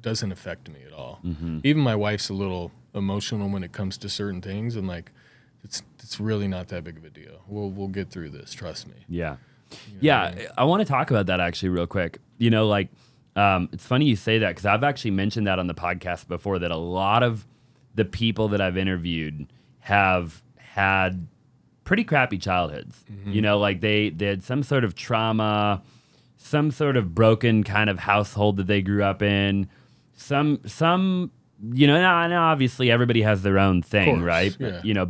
Doesn't affect me at all. Even my wife's a little emotional when it comes to certain things. I'm like, it's really not that big of a deal. We'll get through this. Trust me. Yeah. Yeah, I want to talk about that actually real quick. It's funny you say that because I've actually mentioned that on the podcast before, that a lot of the people that I've interviewed have had pretty crappy childhoods. They had some sort of trauma, some sort of broken kind of household that they grew up in. Now obviously everybody has their own thing, right? Yeah.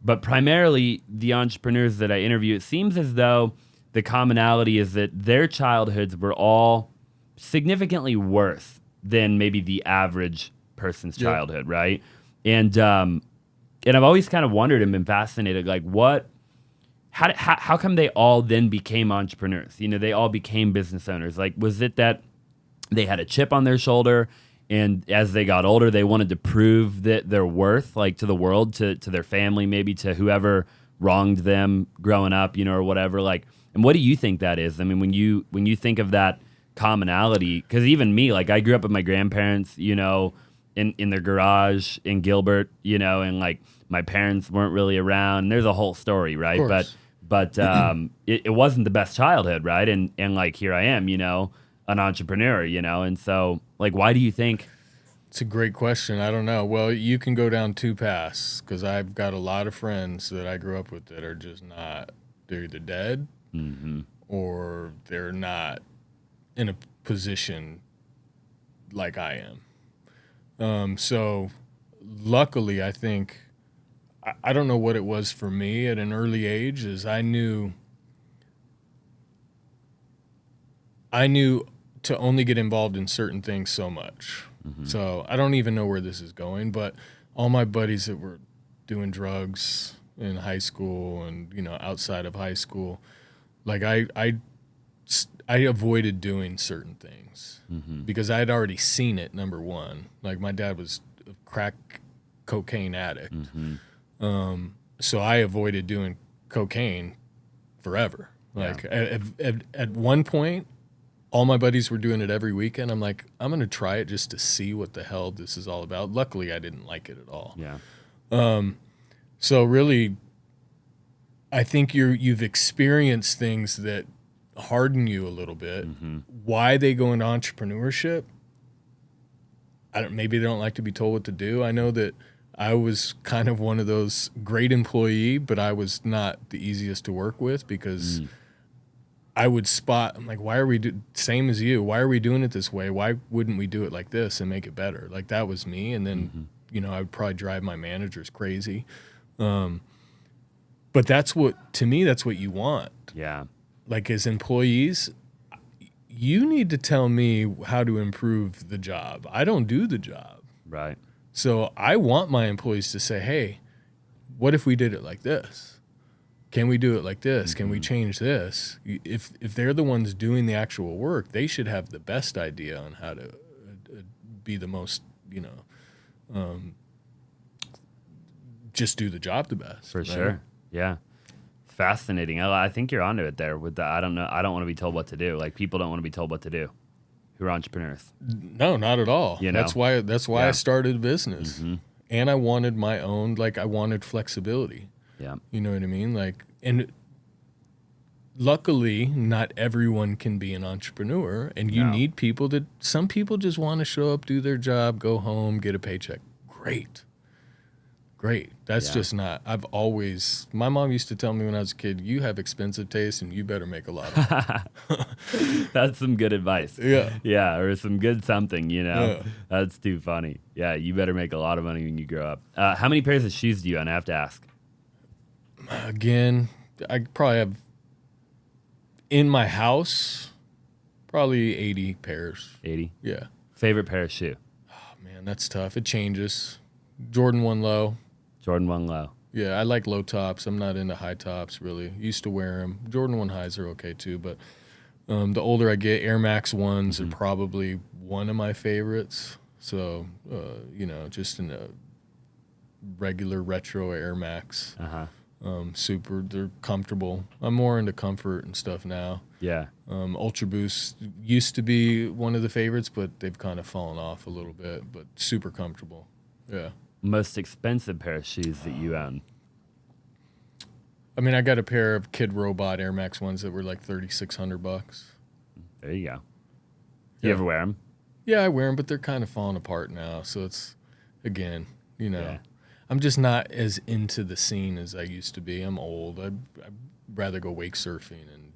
But primarily the entrepreneurs that I interview, it seems as though the commonality is that their childhoods were all significantly worse than maybe the average person's childhood, right? And I've always kind of wondered and been fascinated, like how come they all then became entrepreneurs? They all became business owners. Like, was it that they had a chip on their shoulder, and as they got older, they wanted to prove that their worth, like to the world, to their family, maybe to whoever wronged them growing up, or whatever. Like, and what do you think that is? I mean, when you think of that commonality, because even me, like I grew up with my grandparents, in their garage in Gilbert, and like my parents weren't really around. And there's a whole story, right? But it wasn't the best childhood, right? And like here I am, an entrepreneur, and so like, why do you think? It's a great question. I don't know. Well, you can go down two paths, because I've got a lot of friends that I grew up with that are just not. They're either dead or they're not in a position like I am. So luckily, I think, I don't know what it was for me at an early age, is I knew to only get involved in certain things so much. So I don't even know where this is going, but all my buddies that were doing drugs in high school and, outside of high school, like I avoided doing certain things because I had already seen it, number one. Like my dad was a crack cocaine addict. So I avoided doing cocaine forever. Like at one point, all my buddies were doing it every weekend. I'm like, I'm going to try it just to see what the hell this is all about. Luckily, I didn't like it at all. So really, I think you've experienced things that harden you a little bit. Why they go into entrepreneurship, maybe they don't like to be told what to do. I know that I was kind of one of those great employee, but I was not the easiest to work with, because I would spot, I'm like, why are we same as you? Why are we doing it this way? Why wouldn't we do it like this and make it better? Like that was me. And then, I would probably drive my managers crazy. But to me, that's what you want. Yeah. Like as employees, you need to tell me how to improve the job. I don't do the job. Right. So I want my employees to say, hey, what if we did it like this? Can we do it like this? Can we change this? If they're the ones doing the actual work, they should have the best idea on how to be the most, just do the job the best. For sure. Yeah. Fascinating. I think you're onto it there with the, I don't know. I don't want to be told what to do. Like people don't want to be told what to do who are entrepreneurs. No, not at all. That's why I started a business. And I wanted my own, I wanted flexibility. Yeah. You know what I mean? And luckily, not everyone can be an entrepreneur, and you need people some people just want to show up, do their job, go home, get a paycheck. Great. That's just not, my mom used to tell me when I was a kid, you have expensive taste and you better make a lot of money. That's some good advice. Yeah. Yeah. Or some good something, That's too funny. Yeah. You better make a lot of money when you grow up. How many pairs of shoes do you own? I have to ask. Again, I probably have in my house probably 80 pairs. 80? Yeah. Favorite pair of shoe? Oh, man, that's tough. It changes. Jordan 1 low. Jordan 1 low. Yeah, I like low tops. I'm not into high tops, really. Used to wear them. Jordan 1 highs are okay, too. But the older I get, Air Max 1s are probably one of my favorites. So, just in a regular retro Air Max. They're comfortable. I'm more into comfort and stuff now. Yeah. Ultra Boost used to be one of the favorites, but they've kind of fallen off a little bit, but super comfortable. Yeah. Most expensive pair of shoes that you own? I mean, I got a pair of Kid Robot Air Max ones that were like $3,600. There you go. You ever wear them? Yeah, I wear them, but they're kind of falling apart now. So it's, again, Yeah. I'm just not as into the scene as I used to be. I'm old. I'd rather go wake surfing and.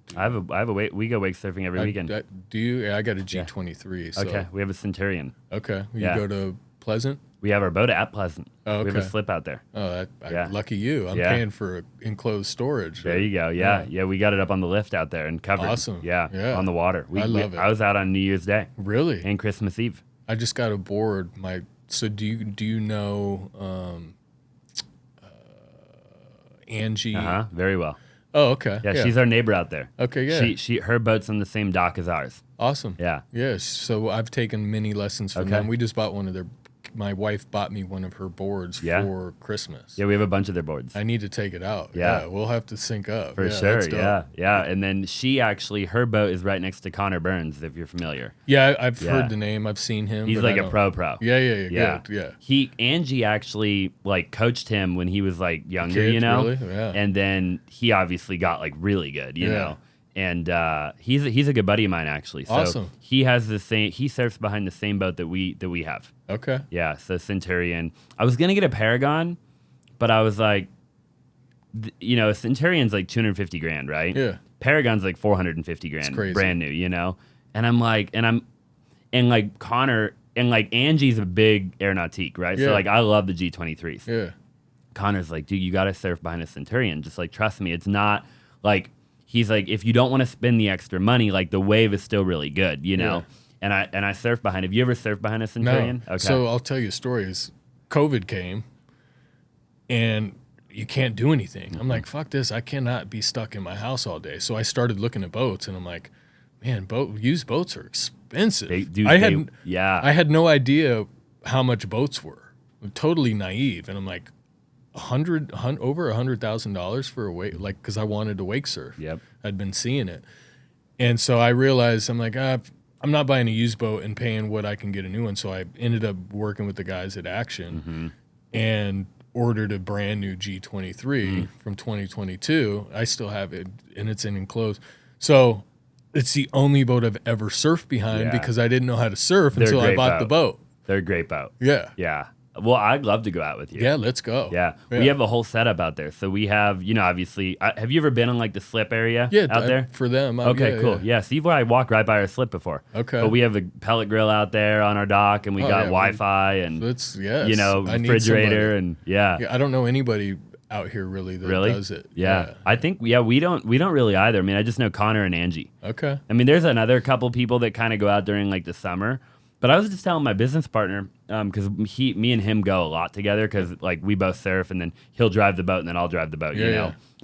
We go wake surfing every weekend. Do you? Yeah, I got a G23. So. Okay, we have a Centurion. Okay, you go to Pleasant. We have our boat at Pleasant. Oh, okay. We have a slip out there. Oh, lucky you. I'm paying for enclosed storage. There you go. Yeah, we got it up on the lift out there and covered. Awesome. Yeah, on the water. I love it. I was out on New Year's Day. Really? And Christmas Eve. I just got a board. So do you know Angie? Very well. Oh, okay. Yeah, she's our neighbor out there. Okay, yeah. Her boat's on the same dock as ours. Awesome. Yeah. Yes. So I've taken many lessons from them. We just bought one of their. My wife bought me one of her boards for Christmas. Yeah, we have a bunch of their boards. I need to take it out. Yeah, we'll have to sync up. For sure. Yeah. And then her boat is right next to Connor Burns, if you're familiar. Yeah, I've heard the name. I've seen him. He's like a pro. Yeah. Good. Yeah. Angie actually like coached him when he was like younger, Really? Yeah. And then he obviously got like really good, you know. And he's a good buddy of mine actually. So awesome. He has he surfs behind the same boat that we have. Okay. Yeah, so Centurion. I was gonna get a Paragon, but I was like, a Centurion's like $250,000, right? Yeah. Paragon's like $450,000, it's crazy. Brand new, And I'm like, and like Connor and like Angie's a big aeronautique, right? Yeah. So like I love the G23s. Yeah. Connor's like, dude, you gotta surf behind a Centurion. Just like trust me, it's not like. He's like, if you don't want to spend the extra money, like the wave is still really good, Yeah. And I surf behind. Have you ever surfed behind a Centurion? No. Okay. So I'll tell you a story. COVID came, and you can't do anything. Mm-hmm. I'm like, fuck this. I cannot be stuck in my house all day. So I started looking at boats, and I'm like, man, used boats are expensive. I had no idea how much boats were. I'm totally naive, and I'm like, over $100,000 for a wake, like, because I wanted to wake surf. Yep. I'd been seeing it, and so I realized I'm like, I'm not buying a used boat and paying what I can get a new one. So I ended up working with the guys at Action and ordered a brand new G23 from 2022. I still have it, and it's in enclosed. So it's the only boat I've ever surfed behind because I didn't know how to surf until I bought the boat. They're a great boat. Yeah. Yeah. Well, I'd love to go out with you. Yeah, let's go. Yeah. We have a whole setup out there. So we have, obviously, have you ever been on like the slip area out there? For them. Okay, cool. Yeah, see where I walked right by our slip before. Okay. But we have a pellet grill out there on our dock, and we got Wi-Fi and, refrigerator and I don't know anybody out here really that does it. Yeah. I think, we don't really either. I mean, I just know Connor and Angie. Okay. I mean, there's another couple people that kind of go out during like the summer. But I was just telling my business partner, because me and him go a lot together, because like we both surf, and then he'll drive the boat, and then I'll drive the boat.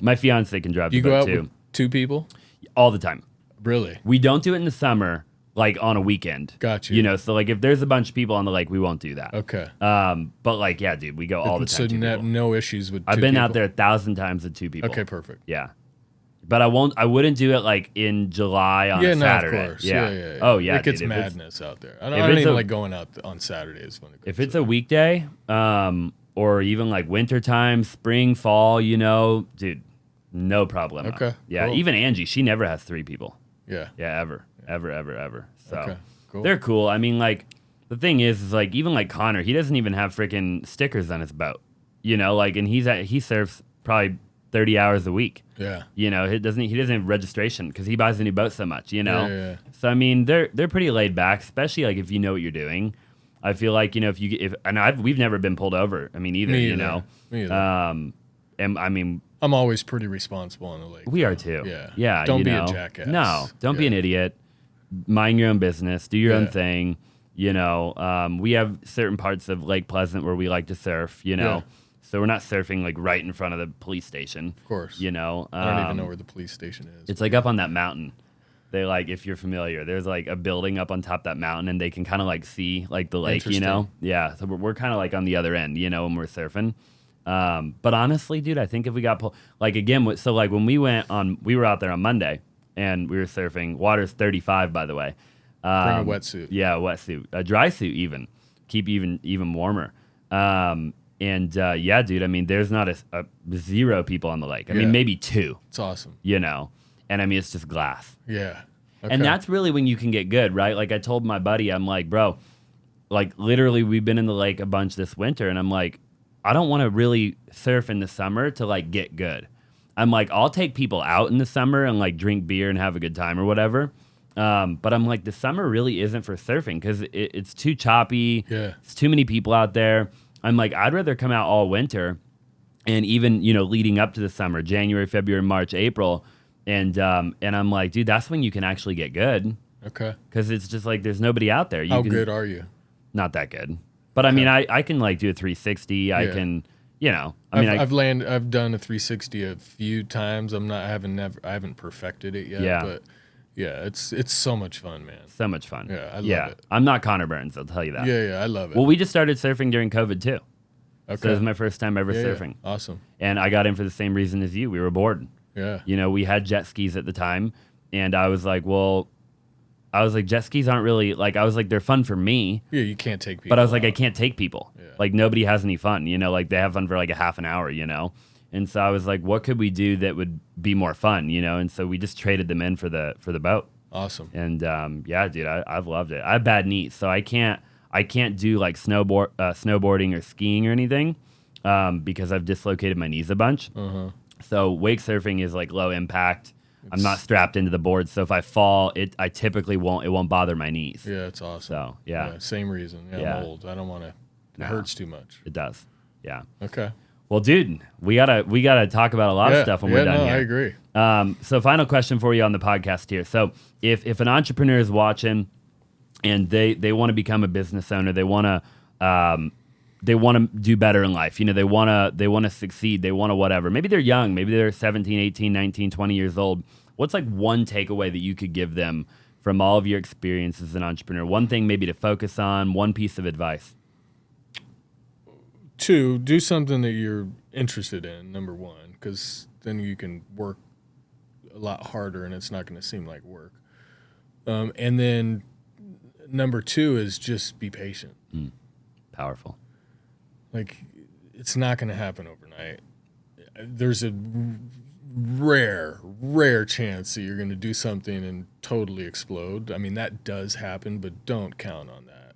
My fiance can drive the boat too. too. You go out with 2 people all the time. Really? We don't do it in the summer, like on a weekend. Got you. So like if there's a bunch of people on the lake, we won't do that. Okay. But like dude, we go all the time. So no issues with. I've been out there 1,000 times with 2 people. Okay, perfect. Yeah. But I wouldn't do it like in July on a Saturday. Of course. Yeah. Oh yeah. It gets madness out there. I don't even like going out on Saturdays when it if it's a weekday, or even like wintertime, spring, fall, dude, no problem. Okay. Yeah. Cool. Even Angie, she never has 3 people. Yeah. Yeah. Ever. So okay, cool. They're cool. I mean, like the thing is like even like Connor, he doesn't even have freaking stickers on his boat. And he surfs probably 30 hours a week. Yeah. He doesn't have registration because he buys a new boat so much, Yeah. So I mean, they're pretty laid back, especially like if you know what you're doing. I feel like, we've never been pulled over. I mean, either, Me either. And I mean, I'm always pretty responsible on the lake. We are too. Yeah. Yeah. Don't be a jackass. No, don't be an idiot. Mind your own business. Do your own thing. We have certain parts of Lake Pleasant where we like to surf, So we're not surfing like right in front of the police station. Of course. I don't even know where the police station is. It's like up on that mountain. They like, if you're familiar, there's like a building up on top of that mountain, and they can kind of like see like the lake, Yeah. So we're kind of like on the other end, when we're surfing. But honestly, dude, I think if we got like again, so like when we were out there on Monday and we were surfing. Water's 35, by the way. Bring a wetsuit. Yeah, a wetsuit, a dry suit even. Keep even warmer. Yeah, dude, I mean, there's not a zero people on the lake. I mean, Yeah. maybe two, It's awesome. you know, and I mean, it's just glass. Yeah. And Okay. that's really when you can get good, right? Like I told my buddy, I'm like, bro, like literally we've been in the lake a bunch this winter, and I'm like, I don't want to really surf in the summer to like get good. I'm like, I'll take people out in the summer and like drink beer and have a good time or whatever. But I'm like, the summer really isn't for surfing because it's too choppy. Yeah. It's too many people out there. I'm like, I'd rather come out all winter and even, you know, leading up to the summer, January, February, March, April. And I'm like, dude, that's when you can actually get good. Okay. Because it's just like there's nobody out there. How good are you? Not that good. But I mean, I can like do a 360. I can, you know. I've done a 360 a few times. I haven't perfected it yet. Yeah. But yeah, it's so much fun, man. So much fun. Yeah, I love it. I'm not Connor Burns, I'll tell you that. Yeah, I love it. Well, we just started surfing during COVID too. Okay. So it was my first time ever Yeah, surfing. Awesome. And I got in for the same reason as you. We were bored. Yeah. You know, we had jet skis at the time. And I was like, jet skis aren't really, like, I was like, they're fun for me. Yeah, you can't take people. But I was like, out. I can't take people. Yeah. Like, nobody has any fun, you know? Like, they have fun for like a half an hour, you know? And so I was like, what could we do that would be more fun, you know? And so we just traded them in for the boat. Awesome. And yeah, dude, I've loved it. I have bad knees, so I can't do like snowboarding or skiing or anything because I've dislocated my knees a bunch. Uh-huh. So wake surfing is like low impact. I'm not strapped into the board, so if I fall, it won't bother my knees. Yeah, it's awesome. So yeah, same reason. Yeah, Yeah. I'm old. I don't want to. No. It hurts too much. it does. Yeah. Okay. Well, dude, we gotta talk about a lot of stuff when we're done here. I agree. So final question for you on the podcast here. So if an entrepreneur is watching and they want to become a business owner, they want to do better in life. You know, they want to succeed. They want to whatever. Maybe they're young. Maybe they're 17, 18, 19, 20 years old. What's like one takeaway that you could give them from all of your experience as an entrepreneur? One thing maybe to focus on, one piece of advice. 2, do something that you're interested in, number 1, because then you can work a lot harder and it's not going to seem like work. And then number 2 is just be patient. Powerful. Like, it's not going to happen overnight. There's a rare chance that you're going to do something and totally explode. I mean, that does happen, but don't count on that.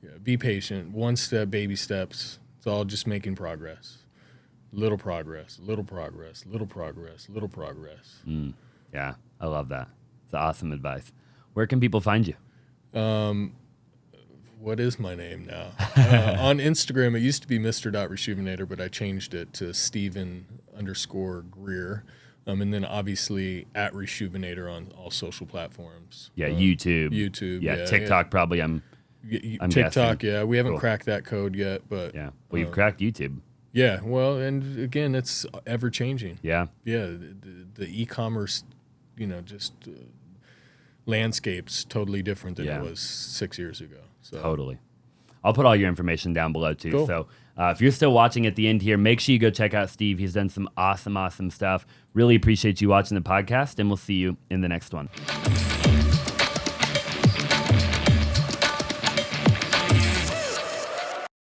Yeah, be patient. One step, baby steps. It's all just making progress. Little progress, little progress, little progress, little progress. Yeah, I love that. It's awesome advice. Where can people find you? What is my name now? On Instagram, it used to be Mr.Rejuvenator, but I changed it to Steven_Grear. And then obviously at Rejuvenator on all social platforms. Yeah, YouTube. Yeah, TikTok probably. I'm TikTok, guessing. yeah. We haven't Cool. cracked that code yet, but Yeah. Well, you've cracked YouTube. yeah. Well, and again, it's ever changing. Yeah. Yeah, the e-commerce, just landscape's totally different than Yeah. it was 6 years ago. So Totally. I'll put all your information down below too. Cool. So if you're still watching at the end here, make sure you go check out Steve. He's done some awesome stuff. Really appreciate you watching the podcast, and we'll see you in the next one.